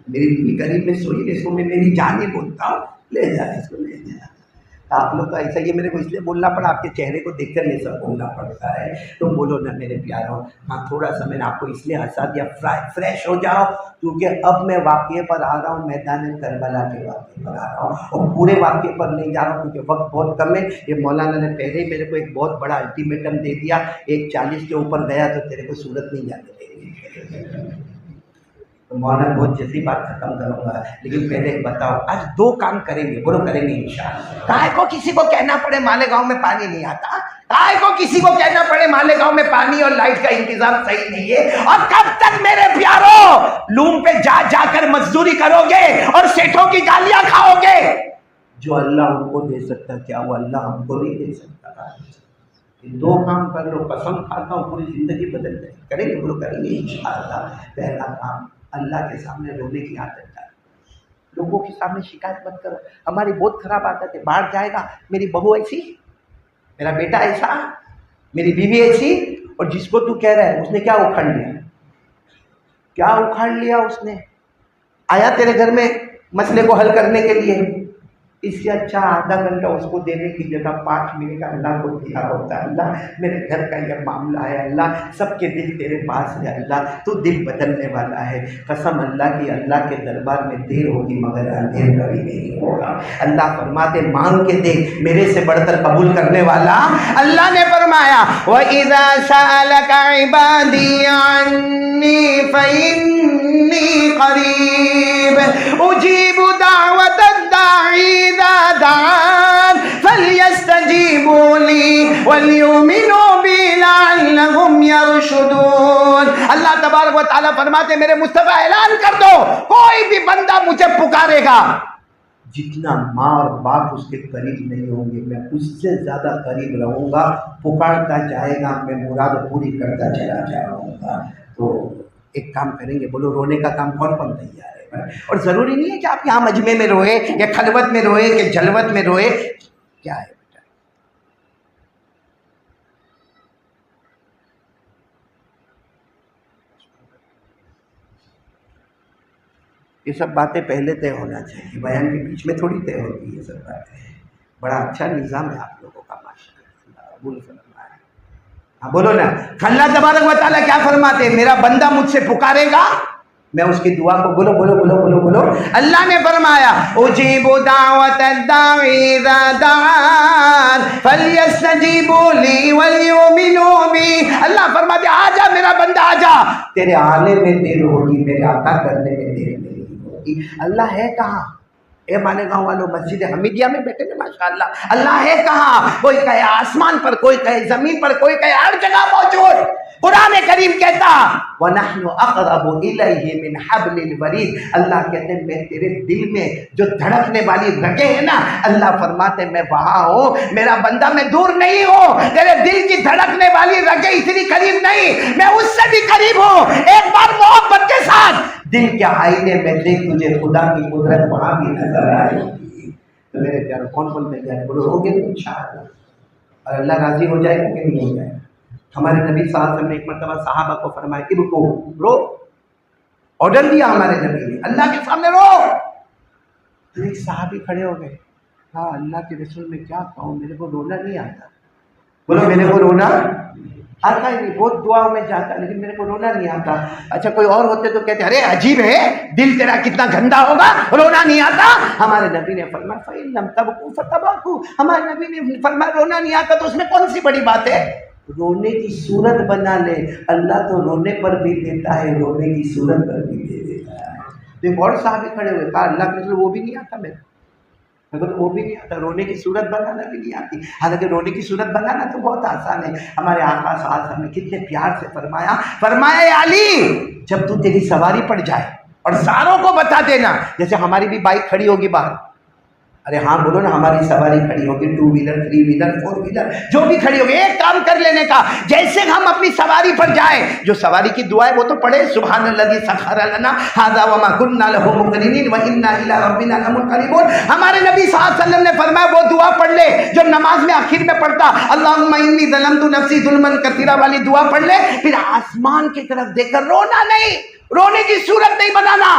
میری بیوی قریب میں سوئی ہے, اس کو میں میری جان نہیں بولتا ہوں, لے جا اس کو, لے جا. آپ لوگ کا ایسا یہ میرے کو اس لیے بولنا پڑا, آپ کے چہرے کو دیکھ کر یہ سب بولنا پڑتا ہے. تو بولو نا میرے پیاروں. ہاں تھوڑا سا میں نے آپ کو اس لیے ہنسا دیا, فریش ہو جاؤ, کیونکہ اب میں واقعے پر آ رہا ہوں, میدان کربلا کے واقعے پر آ رہا ہوں, اور پورے واقعے پر نہیں جا رہا ہوں کیونکہ وقت بہت کم ہے. یہ مولانا نے پہلے ہی میرے کو ایک بہت بڑا الٹیمیٹم دے دیا, 1:40 کے اوپر گیا تو تیرے کو صورت نہیں جانے دے گی. تو مولانا بہت جلدی بات ختم کروں گا, لیکن پہلے بتاؤ آج 2 کام کریں گے, بولو کریں گے انشاءاللہ. کائے کو کسی کو کہنا پڑے مالیگاؤں میں پانی نہیں آتا, کائے کو کسی کو کہنا پڑے مالیگاؤں میں پانی اور لائٹ کا انتظام صحیح نہیں ہے. اور کب تک میرے پیاروں لوم پہ جا جا کر مزدوری کرو گے اور سیٹھوں کی گالیاں کھاؤ گے؟ جو اللہ ان کو دے سکتا, کیا وہ اللہ ہم کو نہیں دے سکتا؟ 2 کام کر لو, قسم کھاتا ہوں پوری زندگی بدل جائے. کریں گے بولو کریں گے انشاءاللہ. پہلا کام, اللہ کے سامنے رونے کی عادت ڈالو. لوگوں کے سامنے شکایت مت کرو. ہماری بہت خراب عادت ہے, باہر جائے گا میری بہو ایسی, میرا بیٹا ایسا, میری بیوی ایسی, اور جس کو تو کہہ رہا ہے اس نے کیا اکھاڑ لیا, کیا اکھاڑ لیا اس نے. آیا تیرے گھر میں مسئلے کو حل کرنے کے لیے, اس سے اچھا آدھا گھنٹہ اس کو دینے کی جگہ 5 منٹ اللہ کو دیا ہوتا ہے. اللہ میرے گھر کا یہ معاملہ ہے, اللہ سب کے دل تیرے پاس ہے, اللہ تو دل بدلنے والا ہے. قسم اللہ کی, اللہ کے دربار میں دیر ہوگی مگر اندھیر کبھی نہیں ہوگا. اللہ فرماتے مانگ کے دے, میرے سے بڑھ کر قبول کرنے والا. اللہ نے فرمایا وَإِذَا سَأَلَكَ عِبَادِي عَنِّي فَإِنِّي قَرِيبٌ أُجِيبُ دَعْوَةَ الدَّاعِ إِذَا دَعَانِ فَلْيَسْتَجِيبُوا لِي وَلْيُؤْمِنُوا بِي لَعَلَّهُمْ يَرْشُدُونَ. اللہ تبارک و تعالیٰ فرماتے میرے مصطفیٰ اعلان کر دو, کوئی بھی بندہ مجھے پکارے گا, جتنا ماں اور باپ اس کے قریب نہیں ہوں گے میں اس سے زیادہ قریب رہوں گا. پکارتا جائے گا, میں مراد پوری کرتا چلا جاؤں گا. تو ایک کام کریں گے, بولو رونے کا کام کون کون تیار ہے؟ اور ضروری نہیں ہے کہ آپ یہاں مجمع میں روئے یا خلوت میں روئے کہ جلوت میں روئے. کیا ہے بیٹا, یہ سب باتیں پہلے طے ہونا چاہیے, بیان کے بیچ میں تھوڑی طے ہوتی ہے یہ سب باتیں. بڑا اچھا نظام ہے آپ لوگوں کا ماشاءاللہ. قبول فرمائے. ہاں بولو نا. اللہ تبارک و تعالیٰ کیا فرماتے, میرا بندہ مجھ سے پکارے گا میں اس کی دعا کو, بولو بولو بولو بولو بولو. اللہ نے فرمایا اجیب دعوت الداعی اذا دعان فلیستجیبوا لی ولیؤمنوا بی. اللہ فرماتے آجا میرا بندہ آجا, تیرے آنے میں دیر ہوگی, میرے عطا کرنے میں دیر نہیں ہوگی. اللہ ہے کہاں؟ اے مالیگاؤں والوں, مسجد حمیدیہ میں بیٹھے نا ماشاءاللہ. اللہ ہے کہاں؟ کوئی کہے آسمان پر, کوئی کہے زمین پر, کوئی کہے ہر جگہ موجود. قرآن کریم کہتا وَنَحْنُ أَقْرَبُ إِلَيْهِ مِنْ حَبْلِ الْوَرِيدِ. اللہ کہتے ہیں میں تیرے دل میں جو دھڑکنے والی رگیں ہیں نا, اللہ فرماتے میں وہاں ہوں, میرا بندہ میں دور نہیں ہوں. تیرے دل کی دھڑکنے والی رگیں اتنی قریب نہیں, میں اس سے بھی قریب ہوں. ایک بار محبت کے ساتھ دل کے آئینے میں دیکھ, تجھے خدا کی قدرت وہاں بھی نظر آئے گی. تو میرے پیاروں کون کون میں جائے بولو ہوگے انشاءاللہ. اور اللہ راضی ہو جائے گا کہ نہیں ہو جائے گا؟ ہمارے نبی صلی اللہ علیہ وسلم نے ایک مرتبہ صحابہ کو فرمایا کہ رکو, رو, آرڈر دیا ہمارے نبی نے, اللہ کے سامنے رو. تو ایک صحابی کھڑے ہو گئے, ہاں اللہ کے رسول میں کیا کہوں, میرے کو رونا نہیں آتا. بولو میرے کو رونا آتا ہی نہیں, بہت دعاؤں میں جاتا لیکن میرے کو رونا نہیں آتا. اچھا کوئی اور ہوتے تو کہتے ارے عجیب ہے, دل تیرا کتنا گندا ہوگا, رونا نہیں آتا. ہمارے نبی نے فرمایا فَإِن لَمْ تَبْكُوا فَتَبَاكُوا. ہمارے نبی نے فرمایا رونا نہیں آتا تو اس میں کون سی بڑی بات ہے, رونے کی صورت بنا لے. اللہ تو رونے پر بھی دیتا ہے, رونے کی صورت پر بھی دے دیتا ہے. تو ایک اور صحابی کھڑے ہوئے, کہا اللہ کے رسول وہ بھی نہیں آتا میرے, میں کہا وہ بھی نہیں آتا, رونے کی صورت بنانا بھی نہیں آتی. حالانکہ رونے کی صورت بنانا تو بہت آسان ہے. ہمارے آقا صلی اللہ علیہ وسلم نے کتنے پیار سے فرمایا اے علی, جب تو تیری سواری پڑ جائے اور ساروں کو بتا دینا, جیسے ہماری بھی بائک کھڑی ہوگی باہر, ارے ہاں بولو نا، ہماری سواری کھڑی ہوگی، 2 ویلر 3 ویلر 4 ویلر جو بھی کھڑی ہوگی، ایک کام کر لینے کا، جیسے ہم اپنی سواری پر جائیں، جو سواری کی دعا ہے وہ تو پڑھے، سبحان الذی سخر لنا ھذا وما كنا له مقرنین وانا الی ربنا لمنقلبون۔ ہمارے نبی صلی اللہ علیہ وسلم نے فرمایا وہ دعا پڑھ لے جو نماز میں آخر میں پڑھتا، اللہم انی ظلمت نفسی ظلما کثیرا والی دعا پڑھ لے، پھر آسمان کی طرف دیکھ کر رونا نہیں، رونے کی صورت نہیں بنانا،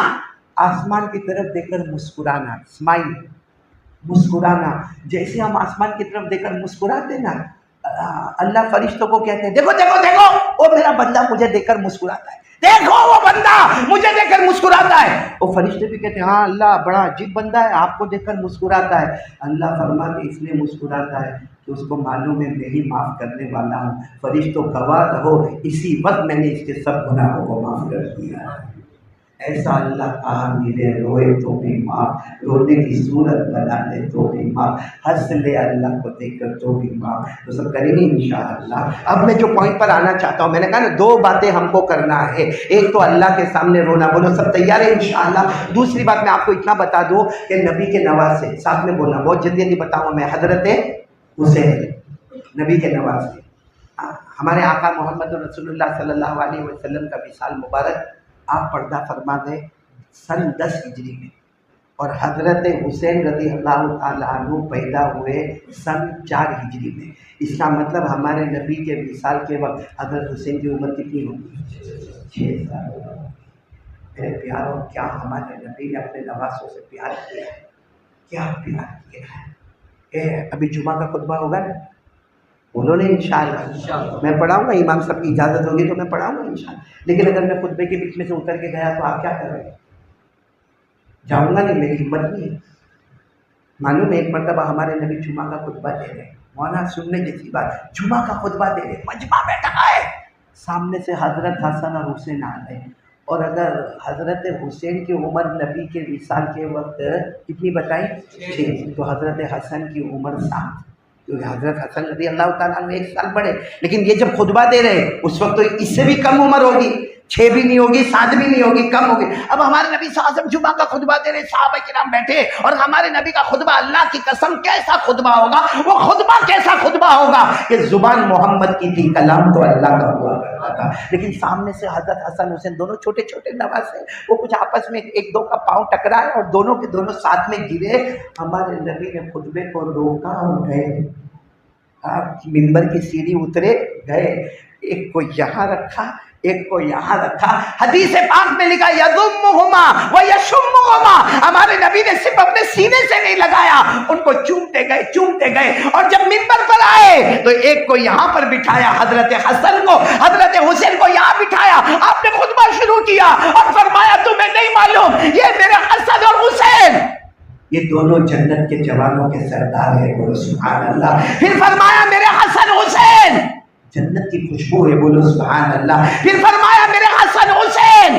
آسمان کی طرف دیکھ کر مسکرانا، اسمائل، مسکرانا۔ جیسے ہم آسمان کی طرف دیکھ کر مسکراتے نا، اللہ فرشتوں کو کہتے ہیں دیکھو دیکھو دیکھو وہ میرا بندہ مجھے دیکھ کر مسکراتا ہے، دیکھو وہ بندہ مجھے دیکھ کر مسکراتا ہے۔ وہ فرشتے بھی کہتے ہیں ہاں اللہ بڑا عجیب بندہ ہے، آپ کو دیکھ کر مسکراتا ہے۔ اللہ فرماتے اس لیے مسکراتا ہے کہ اس کو معلوم ہے میں ہی معاف کرنے والا ہوں، فرشتوں گواہ رہو اسی وقت میں نے اس کے سب گناہوں کو معاف کر دیا۔ ایسا اللہ کہا ملے، روئے تو بھی معاف، رونے کی صورت بنا لے تو بھی معاف، ہنس لے اللہ کو دیکھ کر تو بھی معاف، تو سب کریں گے انشاءاللہ۔ اب میں جو پوائنٹ پر آنا چاہتا ہوں، میں نے کہا نا 2 باتیں ہم کو کرنا ہے، ایک تو اللہ کے سامنے رونا، بولو سب تیار ہے انشاءاللہ۔ دوسری بات میں آپ کو اتنا بتا دوں کہ نبی کے نواسے، ساتھ میں بولنا بہت جلدی جلدی بتاؤں میں، حضرت حسین نبی کے نواسے، ہمارے آقا محمد رسول اللہ صلی اللہ علیہ وسلم کا وصال مبارک آپ پردہ فرما دیں سن 10 ہجری میں، اور حضرت حسین رضی اللہ تعالیٰ عنہ پیدا ہوئے سن 4 ہجری میں۔ اس کا مطلب ہمارے نبی کے وصال کے وقت حضرت حسین کی عمر کتنی ہوگی؟ 6 سال۔ میرے پیاروں، کیا ہمارے نبی نے اپنے نواسوں سے پیار کیا ہے؟ کیا پیار کیا ہے؟ ابھی جمعہ کا خطبہ ہوگا نا، بولو نہیں انشاءاللہ، میں پڑھاؤں گا، امام صاحب کی اجازت ہوگی تو میں پڑھاؤں گا انشاءاللہ، لیکن اگر میں خطبے کے بیچ میں سے اتر کے گیا تو آپ کیا کریں گے؟ جاؤں گا نہیں، میری ہمت نہیں ہے۔ معلوم ہے ایک مرتبہ ہمارے نبی جمعہ کا خطبہ دے رہے، مولانا سننے جیسی بات، جمعہ کا خطبہ دے رہے، مجمع بیٹھا ہے، سامنے سے حضرت حسن اور حسین آ رہے ہیں، اور اگر حضرت حسین کی عمر نبی کے وصال کے وقت کتنی بتائی؟ 6، تو حضرت حسن کی عمر 7، کیونکہ حضرت حسن رضی اللہ تعالیٰ عنہ 1 سال بڑے، لیکن یہ جب خطبہ دے رہے اس وقت تو اس سے بھی کم عمر ہوگی، 6 بھی نہیں ہوگی، 7 بھی نہیں ہوگی، کم ہوگی۔ اب ہمارے نبی صلی اللہ علیہ وسلم جمعہ کا خطبہ دے رہے، صحابہ کرام بیٹھے، اور ہمارے نبی کا خطبہ اللہ کی قسم کیسا خطبہ ہوگا، وہ خطبہ کیسا خطبہ ہوگا کہ زبان محمد کی تھی، کلام تو اللہ کا ہوا کرتا تھا، لیکن سامنے سے حضرت حسن حسین دونوں چھوٹے چھوٹے نواسے، وہ کچھ آپس میں ایک دو کا پاؤں ٹکرائے اور دونوں کے دونوں ساتھ میں گرے۔ ہمارے نبی نے خطبے کو روکا اور گئے، آپ منبر کی سیڑھی اترے گئے، ایک کو یہاں رکھا ایک کو یہاں رکھا۔ حدیث پاک میں لکھا یضمہما ویشمہما، ہمارے نبی نے صرف اپنے سینے سے نہیں لگایا، ان کو چومتے گئے، اور جب منبر پر آئے تو ایک کو یہاں پر بٹھایا، حضرت حسن کو، حضرت حسین کو یہاں بٹھایا، آپ نے خطبہ شروع کیا اور فرمایا تمہیں نہیں معلوم یہ میرے حسن اور حسین، یہ دونوں جنت کے جوانوں کے سردار ہیں، بولو سبحان اللہ۔ پھر فرمایا میرے حسن حسین جنت کی خوشبو ہے، بولو سبحان اللہ۔ پھر فرمایا میرے حسن حسین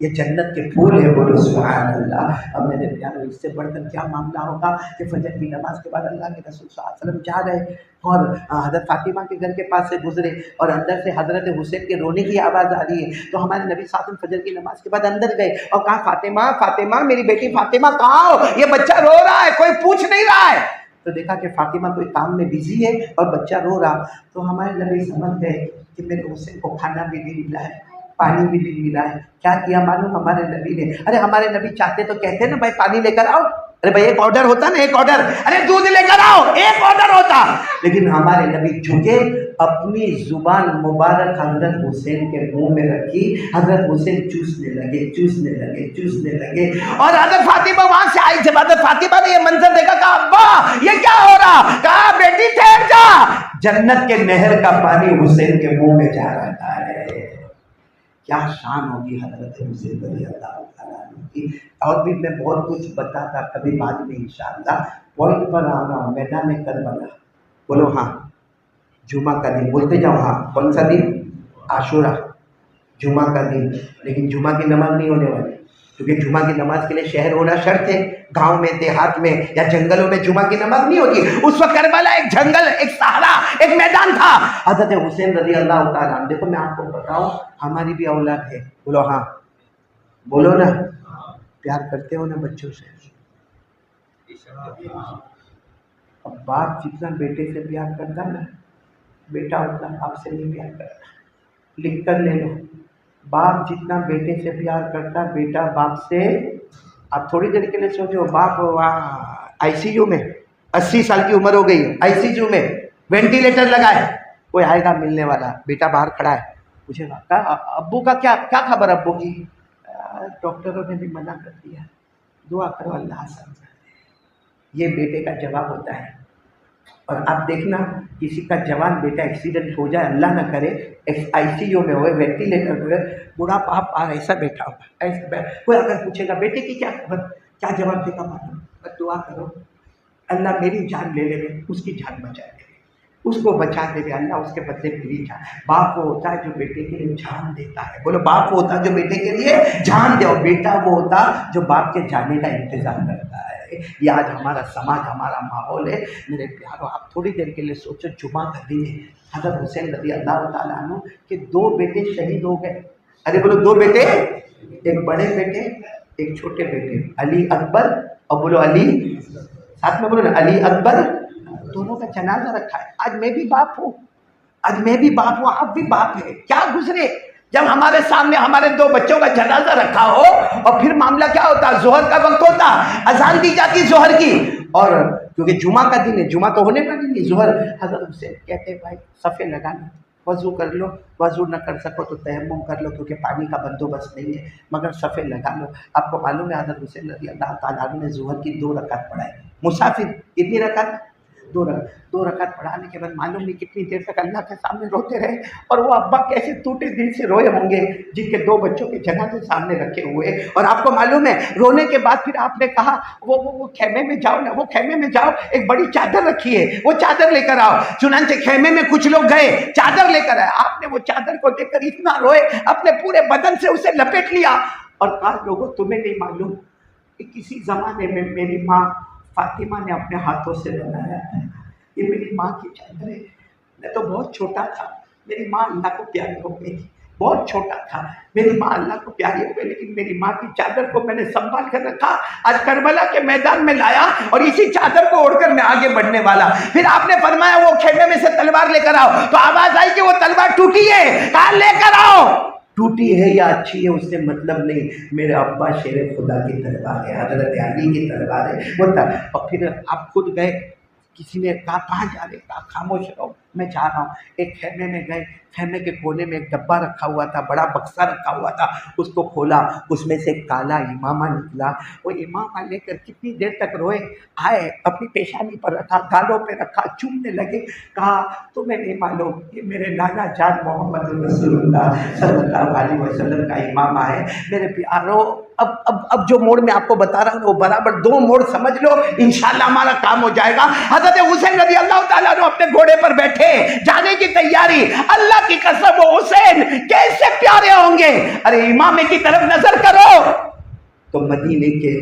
یہ جنت کے پھول ہے، بولو سبحان اللہ۔ اب میرے پیاروں، اس سے بڑھ کر کیا معاملہ ہوگا کہ فجر کی نماز کے بعد اللہ کے رسول صلی اللہ علیہ وسلم جا رہے اور حضرت فاطمہ کے گھر کے پاس سے گزرے، اور اندر سے حضرت حسین کے رونے کی آواز آ رہی ہے، تو ہمارے نبی صلی اللہ علیہ وسلم فجر کی نماز کے بعد اندر گئے اور کہا فاطمہ فاطمہ میری بیٹی فاطمہ کہاں ہو، یہ بچہ رو رہا ہے، کوئی پوچھ نہیں رہا ہے۔ تو دیکھا کہ فاطمہ کوئی کام میں بزی ہے اور بچہ رو رہا، تو ہمارے نبی سمجھ گئے کہ میرے حسین کو کھانا بھی نہیں ملا ہے، پانی بھی نہیں ملا ہے۔ کیا کیا معلوم ہمارے نبی نے؟ ارے ہمارے نبی چاہتے تو کہتے نا بھائی پانی لے کر آؤ، ارے بھائی ایک آرڈر ہوتا نا، ایک آرڈر، ارے دودھ لے کر آؤ، ایک آرڈر ہوتا، لیکن ہمارے نبی جھکے، اپنی زبان مبارک حضرت حسین کے منہ میں رکھی، حضرت حسین چوسنے لگے، اور حضرت فاطمہ وہاں سے آئی، جب حضرت فاطمہ نے یہ منظر دیکھا کہا ابا یہ کیا ہو رہا، کہا بیٹی ٹھہر جا، جنت کے نہر کا پانی حسین کے منہ میں جا رہا ہے۔ کیا شان ہوگی حضرت حسین رضی اللہ تعالیٰ عنہ کی۔ اور بھی میں بہت کچھ بتاتا، کبھی بعد میں انشاءاللہ۔ پوائنٹ پر آ رہا ہوں، میدان کربلا، بولو ہاں، جمعہ کا دن، بولتے جاؤ ہاں، کون سا دن؟ عاشورہ، جمعہ کا دن، لیکن جمعہ کی نماز نہیں ہونے والی، کیونکہ جمعہ کی نماز کے لیے شہر ہونا شرط ہے، گاؤں میں دیہات میں یا جنگلوں میں جمعہ کی نماز نہیں ہوتی۔ اس وقت کربلا ایک جنگل، ایک صحرا، ایک میدان تھا۔ حضرت حسین رضی اللہ تعالیٰ عنہ، دیکھو میں آپ کو بتاؤں، ہماری بھی اولاد ہے، بولو ہاں، بولو نا، پیار کرتے ہو نا بچوں سے؟ اب باپ جتنا بیٹے سے پیار کرتا نا، بیٹا اتنا باپ سے نہیں پیار کرتا۔ لکھ کر لے لو، باپ جتنا بیٹے سے پیار کرتا بیٹا باپ سے۔ آپ تھوڑی دیر کے لیے سوچو، باپ آئی سی یو میں 80 سال کی عمر ہو گئی ہے، آئی سی یو میں وینٹیلیٹر لگا ہے، کوئی آئے گا ملنے والا، بیٹا باہر کھڑا ہے، پوچھے گا ابو کا کیا خبر ابو کی؟ ڈاکٹروں نے بھی منع کر دیا، دعا کرو اللہ آسان کر دے۔ یہ بیٹے کا جواب ہوتا ہے۔ اور آپ دیکھنا کسی کا جوان بیٹا ایکسیڈنٹ ہو جائے، اللہ نہ کرے، آئی سی یو میں ہوئے، وینٹیلیٹر ہوئے، بوڑھا باپ باہر ایسا بیٹھا ہوگا، ایسا کوئی اگر پوچھے گا بیٹے کی کیا خبر، کیا جواب دے گا معلوم؟ بس دعا کرو اللہ میری جان لے لے، اس کی جان بچا دے، اس کو بچا دے گا اللہ، اس کے بدلے میری جان۔ باپ وہ ہوتا ہے جو بیٹے کے لیے جان دیتا ہے، بولو باپ وہ ہوتا ہے جو بیٹے کے لیے جان دے، اور بیٹا وہ ہوتا جو باپ کے جانے کا انتظار کرتا ہے۔ یہ آج ہمارا سماج، ہمارا ماحول ہے۔ میرے پیاروں، آپ تھوڑی دیر کے لیے سوچو، جمعہ کا دن ہے، حضرت حسین رضی اللہ تعالیٰ عنہ کے 2 بیٹے شہید ہو گئے۔ ارے بولو 2 بیٹے، ایک بڑے بیٹے ایک چھوٹے بیٹے، علی اکبر، اور بولو علی، ساتھ میں بولو نا علی اکبر، دونوں کا جنازہ رکھا ہے۔ آج میں بھی باپ ہوں، آج میں بھی باپ ہوں، آپ بھی باپ ہیں۔ کیا گزرے جب ہمارے سامنے ہمارے 2 بچوں کا جنازہ رکھا ہو، اور پھر معاملہ کیا ہوتا، ظہر کا وقت ہوتا، اذان دی جاتی ظہر کی، اور کیونکہ جمعہ کا دن ہے، جمعہ تو ہونے کا دن ہے، ظہر، حضرت حسین کہتے ہیں بھائی صفے لگا لو، وضو کر لو، وضو نہ کر سکو تو تیمم کر لو کیونکہ پانی کا بندوبست نہیں ہے، مگر صفے لگا لو۔ آپ کو معلوم ہے حضرت حسین رضی اللہ تعالیٰ عنہ نے ظہر کی 2 رکعت پڑھائی، مسافر کتنی رکعت، 2 رکعت پڑھانے کے بعد معلوم نہیں کتنی دیر تک اللہ کے سامنے روتے رہے، اور وہ ابا کیسے ٹوٹے دل سے روئے ہوں گے جن کے 2 بچوں کے جنازے سامنے رکھے ہوئے۔ اور آپ کو معلوم ہے رونے کے بعد پھر آپ نے کہا وہ خیمے میں جاؤ نا، وہ خیمے میں جاؤ، ایک بڑی چادر رکھی ہے، وہ چادر لے کر آؤ۔ چنانچہ خیمے میں کچھ لوگ گئے، چادر لے کر آئے، آپ نے وہ چادر کو دیکھ کر اتنا روئے، اپنے پورے بدن سے اسے لپیٹ لیا، اور کہا لوگوں تمہیں نہیں معلوم کہ کسی زمانے میں میری ماں فاطمہ نے اپنے ہاتھوں سے بنایا ہے، یہ میری ماں کی چادر ہے، میں تو بہت چھوٹا تھا، میری ماں اللہ کو پیاری ہو گئی، بہت چھوٹا تھا، میری ماں اللہ کو پیاری ہو گئی، لیکن میری ماں کی چادر کو میں نے سنبھال کر رکھا، آج کربلا کے میدان میں لایا، اور اسی چادر کو اوڑھ کر میں آگے بڑھنے والا۔ پھر آپ نے فرمایا وہ خیمے میں سے تلوار لے کر آؤ، تو آواز آئی کہ وہ تلوار ٹوٹی ہے، کہا لے کر آؤ۔ ٹوٹی ہے یا اچھی ہے اس سے مطلب نہیں، میرے ابا شیر خدا کی تلوار ہے، حضرت علی کی تلوار ہے وہ تھا۔ اور پھر آپ خود گئے، کسی نے کہا کہاں جا رہے، کہا خاموش رہو میں جا رہا ہوں۔ ایک خیمے میں گئے، خیمے کے کونے میں ایک ڈبہ رکھا ہوا تھا، بڑا بکسا رکھا ہوا تھا، اس کو کھولا، اس میں سے ایک کالا امامہ نکلا، وہ امامہ لے کر کتنی دیر تک روئے، آئے اپنی پیشانی پر رکھا، گالوں پہ رکھا، چومنے لگے، کہا تمہیں نہیں معلوم یہ میرے نانا جان محمد رسول اللہ صلی اللہ علیہ وسلم کا امامہ ہے۔ میرے پیارو اب جو موڑ میں آپ کو بتا رہا ہوں وہ برابر 2 موڑ سمجھ لو، انشاءاللہ ہمارا کام ہو جائے گا۔ حضرت حسین رضی اللہ تعالیٰ عنہ اپنے گھوڑے پر بیٹھے، جانے کی تیاری، اللہ کی قسم وہ حسین کیسے پیارے ہوں گے۔ ارے امامے کی طرف نظر کرو تو مدینے کے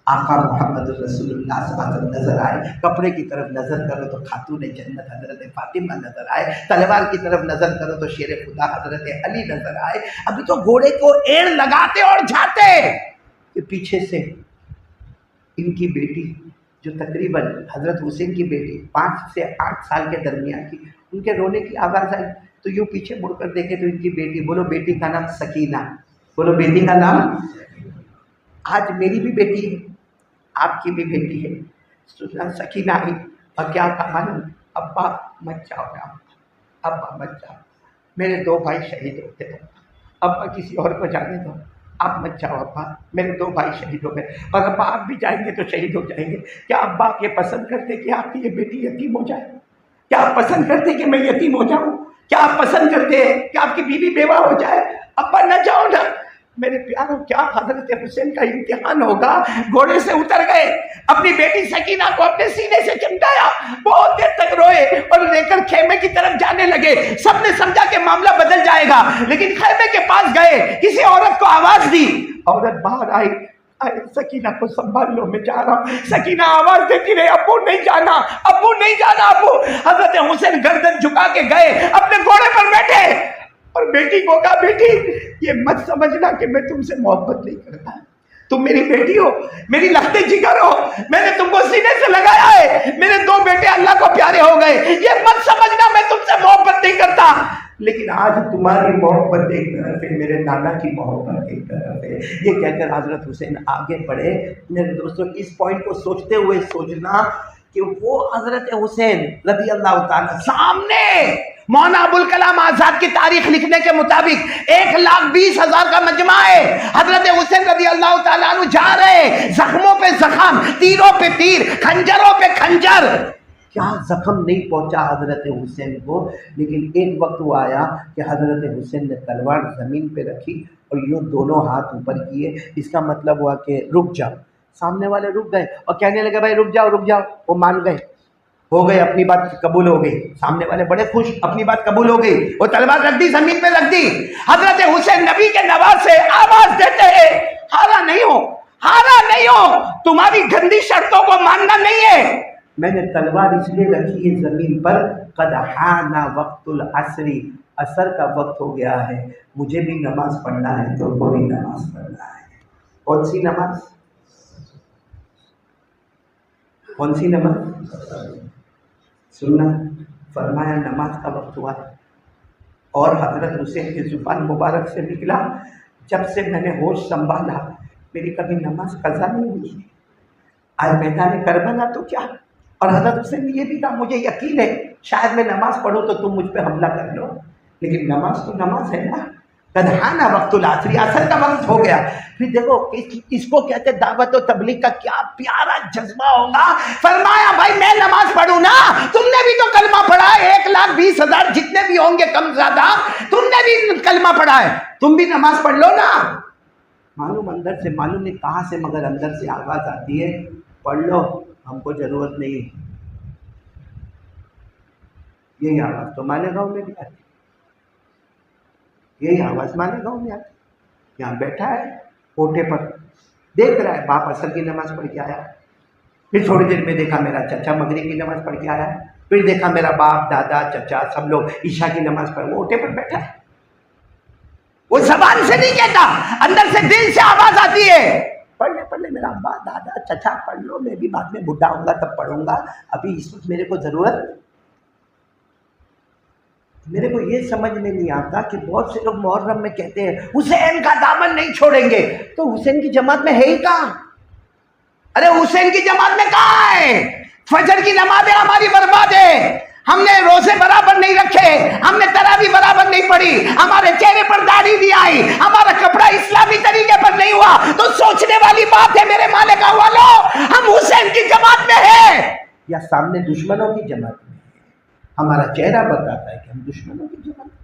آقا محمد رسول اللہ صلی اللہ علیہ وسلم نظر آئے، کپڑے کی طرف نظر کرو تو خاتون جنت حضرت فاطمہ نظر آئے، تلوار کی طرف نظر کرو تو شیر خدا حضرت علی نظر آئے۔ ابھی تو گھوڑے کو ایڑ لگاتے اور جاتے کہ پیچھے سے ان کی بیٹی جو تقریباً حضرت حسین کی بیٹی 5 سے 8 سال کے درمیان کی، ان کے رونے کی آواز آئی تو یوں پیچھے مڑ کر دیکھے تو ان کی بیٹی، بولو بیٹی کا نام سکینہ، بولو بیٹی کا نام، آج میری بھی بیٹی ہے، آپ کی بھی بیٹی ہے، سکینہ آئی اور کیا کہا، ابا مت جاؤ، ابا مت جاؤ، میرے 2 بھائی شہید ہوتے ہیں، ابا کسی اور کو جانے دو، آپ مت جاؤ ابا، میرے 2 بھائی شہید ہو گئے، اور ابا آپ بھی جائیں گے تو شہید ہو جائیں گے۔ کیا ابا آپ یہ پسند کرتے کہ آپ کی یہ بیٹی یتیم ہو جائے؟ کیا آپ پسند کرتے کہ میں یتیم ہو جاؤں؟ کیا آپ پسند کرتے کہ آپ کی بیوی بیوہ ہو جائے؟ ابا نہ جاؤ نا۔ میرے پیاروں کیا حضرت حسین کا امتحان ہوگا، گھوڑے سے اتر گئے، اپنی بیٹی سکینہ کو اپنے سینے سے چمٹایا، بہت دیر تک روئے اور لے کر خیمے کی طرف جانے لگے۔ سب نے سمجھا کہ معاملہ بدل جائے گا، لیکن خیمے کے پاس گئے، کسی عورت کو آواز دی، عورت باہر آئی، سکینہ کو سنبھال لو میں جا رہا ہوں۔ سکینہ آواز دیتی رہی، ابو نہیں جانا، ابو نہیں جانا، ابو۔ حضرت حسین گردن جھکا کے گئے، اپنے گھوڑے پر بیٹھے اور بیٹی کو کہا بیٹی یہ مت سمجھنا کہ میں تم سے محبت نہیں کرتا، تم میری بیٹی ہو، میری لخت جگر ہو، میں نے تم کو سینے سے لگایا ہے، میرے 2 بیٹے اللہ کو پیارے ہو گئے، یہ مت سمجھنا میں تم سے محبت نہیں کرتا، لیکن آج تمہاری محبت ایک طرف ہے، میرے نانا کی محبت ایک طرف ہے۔ یہ کہہ کر حضرت حسین آگے بڑھے۔ میرے دوستوں اس پوائنٹ کو سوچتے ہوئے سوچنا کہ وہ حضرت حسین رضی اللہ تعالیٰ سامنے مولانا ابوالکلام آزاد کی تاریخ لکھنے کے مطابق 1,20,000 کا مجمع ہے، حضرت حسین رضی اللہ تعالیٰ عنہ جا رہے، زخموں پہ زخم، تیروں پہ تیر، خنجروں پہ خنجر، کیا زخم نہیں پہنچا حضرت حسین کو، لیکن ایک وقت وہ آیا کہ حضرت حسین نے تلوار زمین پہ رکھی اور یوں دونوں ہاتھ اوپر کیے، اس کا مطلب ہوا کہ رک جاؤ۔ سامنے والے رک گئے اور کہنے لگے بھائی رک جاؤ رک جاؤ، وہ مان گئے، ہو گئے، اپنی بات قبول ہو گئی، سامنے والے بڑے خوش، اپنی بات قبول ہو گئی، وہ تلوار رکھ دی، زمین پہ رکھ دی۔ حضرت حسین نبی کے نواز سے آواز دیتے ہیں ہارا نہیں ہو، ہارا نہیں ہو، تمہاری گندی شرطوں کو ماننا نہیں ہے، میں نے تلوار اس لیے رکھی ہے زمین پر، قد حان وقت العصر، عصر کا وقت ہو گیا ہے، مجھے بھی نماز پڑھنا ہے تو کو بھی نماز پڑھنا ہے۔ کون سی نماز؟ کون سی نماز؟ سننا، فرمایا نماز کا وقت ہوا اور حضرت حسین کی زبان مبارک سے نکلا، جب سے میں نے ہوش سنبھالا میری کبھی نماز قضا نہیں ہوئی، آج میدان کربلا تو کیا۔ اور حضرت حسین نے یہ بھی کہا مجھے یقین ہے شاید میں نماز پڑھوں تو تم مجھ پہ حملہ کر لو، لیکن نماز تو نماز ہے نا۔ قد حان وقت العصر، عصر کا وقت ہو گیا۔ پھر دیکھو اس کو کہتے دعوت و تبلیغ کا کیا پیارا جذبہ ہوگا۔ فرمایا بھائی میں نماز پڑھوں نا، تم نے بھی تو کلمہ پڑھا ہے، 1,20,000 جتنے بھی ہوں گے کم زیادہ، تم نے بھی کلمہ پڑھا ہے، تم بھی نماز پڑھ لو نا۔ معلوم اندر سے، معلوم نہیں کہاں سے، مگر اندر سے آواز آتی ہے پڑھ لو، ہم کو ضرورت نہیں۔ یہی آواز تو مالیگاؤں میں بھی آتی، یہی آواز مالیگاؤں میں آتی۔ یہاں بیٹھا ہے کوٹے پر، دیکھ رہا ہے باپ عصر کی نماز پڑھ کے آیا، پھر تھوڑی دیر میں دیکھا میرا چچا مغرب کی نماز پڑھ کے آیا، پھر دیکھا میرا باپ دادا چچا سب لوگ عشاء کی نماز پڑھ، وہ اوٹے پر بیٹھا ہے، وہ زبان سے نہیں کہتا، اندر سے دل سے آواز آتی ہے پڑھ لے میرا ابا دادا چچا پڑھ لو، میں بھی بعد میں بڈھا ہوں گا تب پڑھوں گا، ابھی اس وقت میرے کو ضرورت۔ میرے کو یہ سمجھ میں نہیں آتا کہ بہت سے لوگ محرم میں کہتے ہیں حسین کا دامن نہیں چھوڑیں گے، تو حسین کی جماعت میں ہے ہی کہاں؟ ارے حسین کی جماعت میں کہاں ہے؟ فجر کی نمازیں ہماری برباد ہے، ہم نے روزے برابر نہیں رکھے، ہم نے تراویح برابر نہیں پڑھی، ہمارے چہرے پر داڑھی نہیں آئی، ہمارا کپڑا اسلامی طریقے پر نہیں ہوا، تو سوچنے والی بات ہے میرے مالک والوں، ہم حسین کی جماعت میں ہیں یا سامنے دشمنوں کی جماعت میں؟ ہمارا چہرہ بتاتا ہے کہ ہم دشمنوں کی جماعت،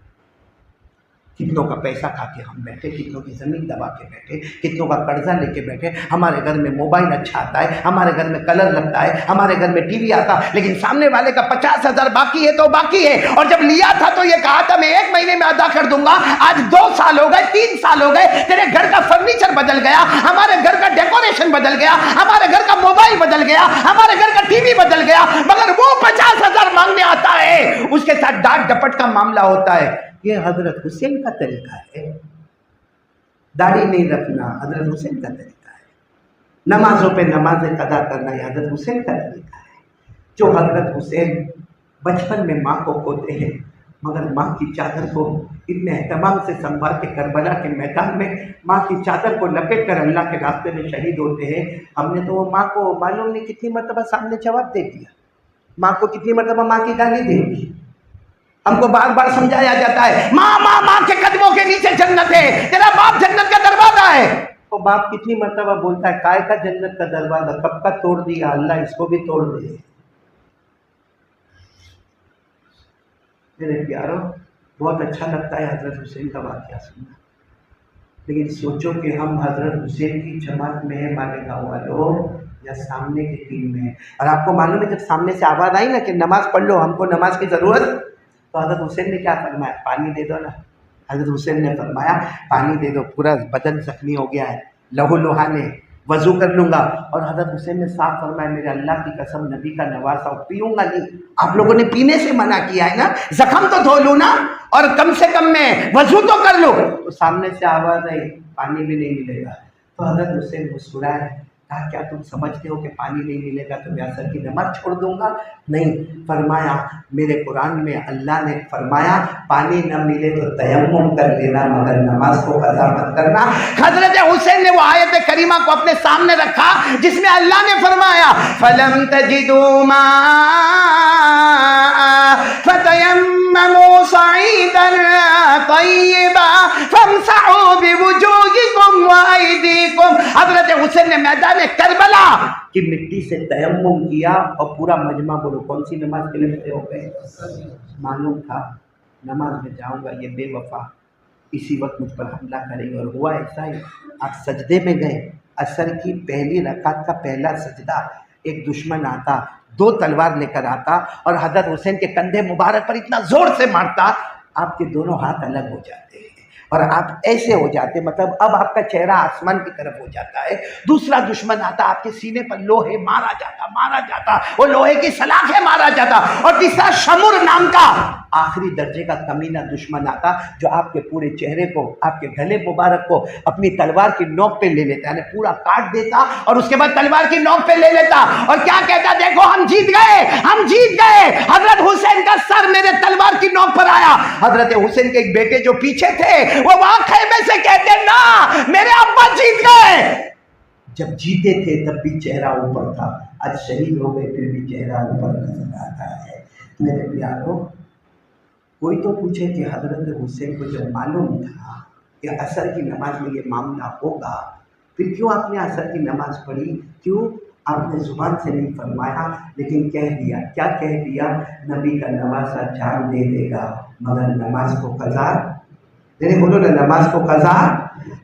کتنوں کا پیسہ کھا کے ہم بیٹھے، کتنوں کی زمین دبا کے بیٹھے، کتنوں کا قرضہ لے کے بیٹھے، ہمارے گھر میں موبائل اچھا آتا ہے، ہمارے گھر میں کلر لگتا ہے، ہمارے گھر میں ٹی وی آتا، لیکن سامنے والے کا 50,000 باقی ہے تو باقی ہے، اور جب لیا تھا تو یہ کہا تھا میں 1 مہینے میں ادا کر دوں گا، آج 2 سال ہو گئے 3 سال ہو گئے، تیرے گھر کا فرنیچر بدل گیا، ہمارے گھر کا ڈیکوریشن بدل گیا، ہمارے گھر کا موبائل بدل گیا، ہمارے گھر کا ٹی وی بدل گیا، مگر وہ 50,000 مانگنے آتا ہے، اس کے ساتھ ڈانٹ ڈپٹ کا معاملہ ہوتا ہے۔ یہ حضرت حسین کا طریقہ ہے، داڑھی نہیں رکھنا حضرت حسین کا طریقہ ہے، نمازوں پہ نمازیں قضا کرنا یہ حضرت حسین کا طریقہ ہے۔ جو حضرت حسین بچپن میں ماں کو کھوتے ہیں مگر ماں کی چادر کو اتنے اہتمام سے سنبھال کے کربلا کے میدان میں ماں کی چادر کو لپیٹ کر اللہ کے راستے میں شہید ہوتے ہیں، ہم نے تو وہ ماں کو معلوم نہیں کتنی مرتبہ سامنے جواب دے دیا، ماں کو کتنی مرتبہ ماں کی گالی دے دی، ہم کو بار بار سمجھایا جاتا ہے ماں ماں ماں کے قدموں کے نیچے جنت ہے، تیرا باپ جنت کا دروازہ ہے، تو باپ کتنی مرتبہ بولتا ہے کائے کا جنت کا دروازہ، کب کا توڑ دیا اللہ، اس کو بھی توڑ دے۔ میرے پیاروں بہت اچھا لگتا ہے حضرت حسین کا واقعہ سننا، لیکن سوچو کہ ہم حضرت حسین کی جماعت میں ہیں مالیگاؤں والوں یا سامنے کی ٹیم میں ہیں، اور آپ کو معلوم ہے جب سامنے سے آواز آئی نا کہ نماز پڑھ لو، ہم کو نماز کی ضرورت، تو حضرت حسین نے کیا فرمایا؟ پانی دے دو نا۔ حضرت حسین نے فرمایا پانی دے دو، پورا بدن زخمی ہو گیا ہے، لہو لہانے، وضو کر لوں گا، اور حضرت حسین نے صاف فرمایا میرے اللہ کی قسم نبی کا نواسا پیوں گا نہیں، آپ لوگوں نے پینے سے منع کیا ہے نا، زخم تو دھو لوں نا، اور کم سے کم میں وضو تو کر لوں، تو سامنے سے آواز آئی پانی بھی نہیں ملے گا، تو حضرت حسین مسکرائے، کہا کیا تم سمجھتے ہو کہ پانی نہیں ملے گا تو میں عصر کی نماز چھوڑ دوں گا؟ نہیں، فرمایا میرے قرآن میں اللہ نے فرمایا پانی نہ ملے تو تیمم کر لینا مگر نماز کو قضا مت کرنا۔ حضرت حسین نے وہ آیت کریمہ کو اپنے سامنے رکھا جس میں اللہ نے فرمایا فَلَمْ تَجِدُوا مَاءً فَتَيَمَّمُوا صَعِيدًا طَيِّبًا فَامْسَحُوا بِوُجُوهِكُمْ وَأَيْدِيكُمْ۔ حضرت حسین نے میدان کربلا کہ مٹی سے تیمم کیا اور پورا مجمع بولو کون سی نماز کے لیے کھڑے ہو گئے؟ معلوم تھا نماز میں جاؤں گا یہ بے وفا اسی وقت مجھ پر حملہ کریں گے، اور ہوا ایسا ہی۔ آپ سجدے میں گئے، عصر کی پہلی رکعت کا پہلا سجدہ، ایک دشمن آتا 2 تلوار لے کر آتا اور حضرت حسین کے کندھے مبارک پر اتنا زور سے مارتا آپ کے دونوں ہاتھ الگ ہو جاتے ہیں اور آپ ایسے ہو جاتے، مطلب اب آپ کا چہرہ آسمان کی طرف ہو جاتا ہے۔ دوسرا دشمن آتا، آپ کے سینے پر لوہے مارا جاتا، وہ لوہے کی سلاخیں مارا جاتا، اور تیسرا شمر نام کا آخری درجے کا کمینہ دشمن آتا جو آپ کے پورے چہرے کو، آپ کے گلے مبارک کو اپنی تلوار کی نوک پہ لے لیتا، یعنی پورا کاٹ دیتا اور اس کے بعد تلوار کی نوک پہ لے لیتا اور کیا کہتا، دیکھو ہم جیت گئے۔ حضرت حسین کا سر میرے تلوار کی نوک پر آیا۔ حضرت حسین کے ایک بیٹے جو پیچھے تھے وہ وہاں خیمے سے کہتے نا میرے ابا جیت گئے۔ جب جیتے تھے تب بھی چہرہ اوپر تھا، آج شہید ہو گئے پھر بھی چہرہ اوپر نظر آتا ہے۔ میرے پیارو، کوئی تو پوچھے کہ حضرت حسین کو جب معلوم تھا کہ عصر کی نماز میں یہ معاملہ ہوگا پھر کیوں آپ نے عصر کی نماز پڑھی؟ کیوں آپ نے زبان سے نہیں فرمایا لیکن کہہ دیا؟ کیا کہہ دیا؟ نبی کا نواسا جان دے دے گا مگر نماز کو قضا، بولو نا نماز کو قضا۔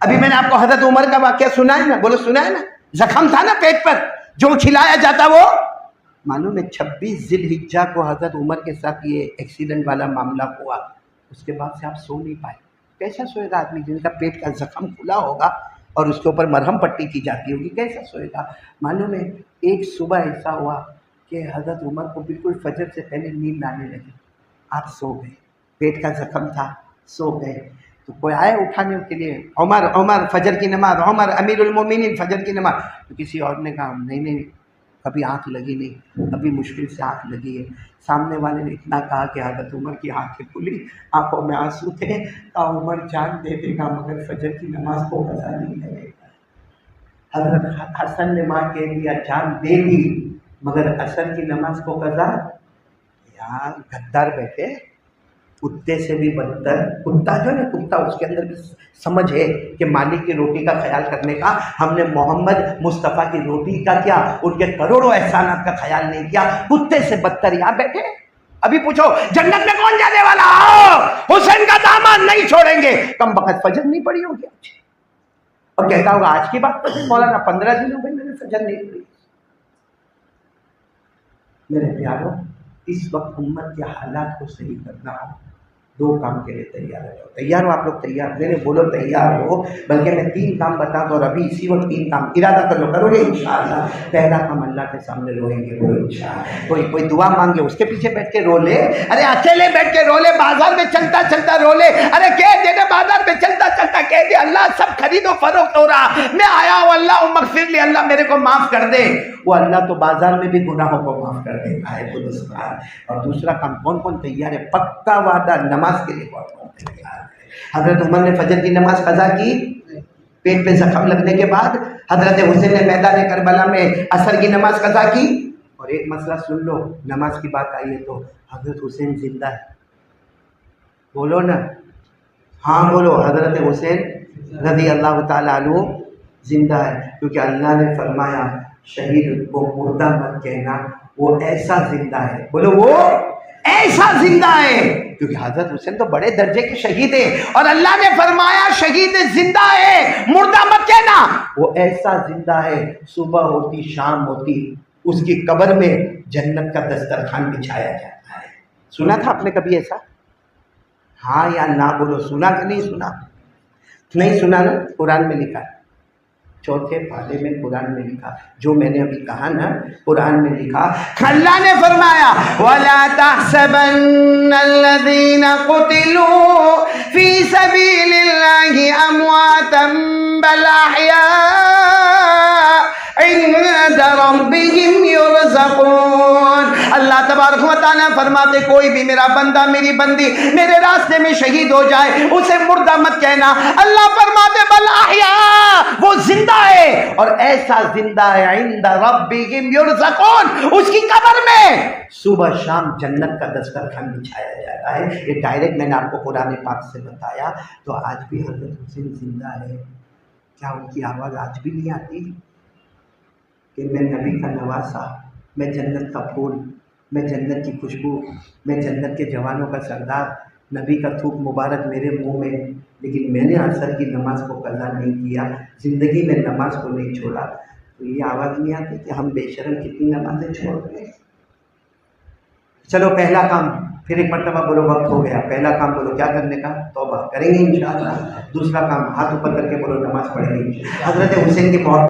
ابھی میں نے آپ کو حضرت عمر کا واقعہ سنا ہے نا، بولو سنا ہے نا، زخم تھا نا پیٹ پر جو کھلایا جاتا وہ معلوم ہے 26 ذی الحجہ کو حضرت عمر کے ساتھ یہ ایکسیڈنٹ والا معاملہ ہوا، اس کے بعد سے آپ سو نہیں پائے۔ کیسا سوئے گا آدمی جن کا پیٹ کا زخم کھلا ہوگا اور اس کے اوپر مرہم پٹی کی جاتی ہوگی، کیسا سوئے گا؟ معلوم ہے ایک صبح ایسا ہوا کہ حضرت عمر کو بالکل فجر سے پہلے نیند آنے لگی، آپ سو گئے، پیٹ کا زخم تھا، سو گئے، تو کوئی آئے اٹھانے کے لیے، عمر فجر کی نماز، عمر امیر المومنین فجر کی نماز، تو کسی اور نے کہا نہیں کبھی آنکھ لگی نہیں، ابھی مشکل سے آنکھ لگی ہے۔ سامنے والے نے اتنا کہا کہ حضرت عمر کی آنکھیں کھلی، آنکھوں میں آنسو تھے، کہا عمر جان دے دے گا مگر فجر کی نماز کو قضا نہیں کرے گا۔ حضرت حسن نے ماں کہہ دیا جان دے گی مگر عصر کی نماز کو قضا۔ یار غدار بیٹھے، کتے سے بھی بدتر، کتا جو ہے نا کتا، اس کے اندر بھی سمجھ ہے کہ مالک کی روٹی کا خیال کرنے کا۔ ہم نے محمد مصطفیٰ کی روٹی کا کیا، ان کے کروڑوں احسانات کا خیال نہیں کیا، کتے سے بدتر یہاں بیٹھے۔ ابھی پوچھو جنت میں کون جانے والا؟ حسین کا دامن نہیں چھوڑیں گے۔ کم بخت فجر نہیں پڑی ہوگی آج، اور کہتا ہوگا آج کی بات تو مولانا 15 دن ہو گئے میں نے فجر نہیں پڑی۔ میرے پیارو، اس وقت امت کے حالات کو صحیح کرنا ہو، 2 کام کے لیے تیار ہو جاؤ۔ تیار ہو آپ لوگ؟ تیار میرے بولو تیار ہو، بلکہ میں 3 کام بتا دوں اور ابھی اسی وقت 3 کام ارادہ کر لو، کرو گے انشاءاللہ۔ پہلا کام اللہ کے سامنے روئیں گے، بولو انشاءاللہ۔ کوئی دعا مانگے اس کے پیچھے بیٹھ کے رو لے، ارے اکیلے بیٹھ کے رو لے، بازار میں چلتا چلتا رو لے، ارے کہہ دے بازار میں چلتا چلتا کہہ دے اللہ سب خرید و فروخت ہو رہا، میں آیا ہوں، اللہ مغفر لی، اللہ میرے کو معاف کر دے۔ وہ اللہ تو بازار میں بھی گناہوں کو معاف کر دیتا ہے، خود اس کا۔ اور دوسرا کام کون تیار ہے؟ پکا وعدہ نماز کے لیے کون تیار ہے؟ حضرت عمر نے فجر کی نماز قضا کی، پیٹ پہ زخم لگنے کے بعد حضرت حسین نے میدان کربلا میں عصر کی نماز قضا کی۔ اور ایک مسئلہ سن لو، نماز کی بات آئی ہے تو حضرت حسین زندہ ہے، بولو نا، ہاں بولو، حضرت حسین رضی اللہ تعالیٰ عنہ زندہ ہے، کیونکہ اللہ نے فرمایا شہید کو مردہ مت کہنا، وہ ایسا زندہ ہے، بولو وہ ایسا زندہ ہے، کیونکہ حضرت حسین تو بڑے درجے کے شہید ہیں اور اللہ نے فرمایا شہید زندہ ہے، مردہ مت کہنا، وہ ایسا زندہ ہے، صبح ہوتی شام ہوتی اس کی قبر میں جنت کا دسترخوان بچھایا جاتا ہے۔ سنا تھا آپ نے کبھی ایسا؟ ہاں یا نہ بولو، سنا کہ نہیں سنا؟ نہیں سنا نا؟ قرآن میں لکھا ہے، 4 پارے میں قرآن میں لکھا، جو میں نے ابھی کہا نا قرآن میں لکھا، اللہ نے فرمایا وَلَا تَحْسَبَنَّ الَّذِينَ قُتِلُوا فِي سَبِيلِ اللَّهِ أَمْوَاتًا بل احیاء عند ربهم یرزقون۔ اللہ تبارک و تعالیٰ فرماتے کوئی بھی میرا بندہ میری بندی میرے راستے میں شہید ہو جائے اسے مردہ مت کہنا۔ اللہ فرماتے بل احیاء، وہ زندہ ہے اور ایسا زندہ ہے عند ربهم یرزقون، اس کی قبر میں صبح شام جنت کا دسترخوان بچھایا جاتا ہے۔ یہ ڈائریکٹ میں نے آپ کو قرآن پاک سے بتایا۔ تو آج بھی حضرت حسین زندہ ہے، کیا ان کی آواز آج بھی نہیں آتی کہ میں نبی کا نواسا، میں جنت کا پھول، میں جنت کی خوشبو، میں جنت کے جوانوں کا سردار، نبی کا تھوک مبارک میرے منہ میں، لیکن میں نے عصر کی نماز کو قضا نہیں کیا، زندگی میں نماز کو نہیں چھوڑا؟ تو یہ آواز نہیں آتی کہ ہم بے شرم کتنی نمازیں چھوڑ گئے۔ چلو پہلا کام، پھر ایک مرتبہ بولو وقت ہو گیا، پہلا کام بولو کیا کرنے کا؟ توبہ کریں گے انشاءاللہ۔ دوسرا کام ہاتھ اوپر کر کے بولو نماز پڑھیں گے۔ حضرت حسین کی موت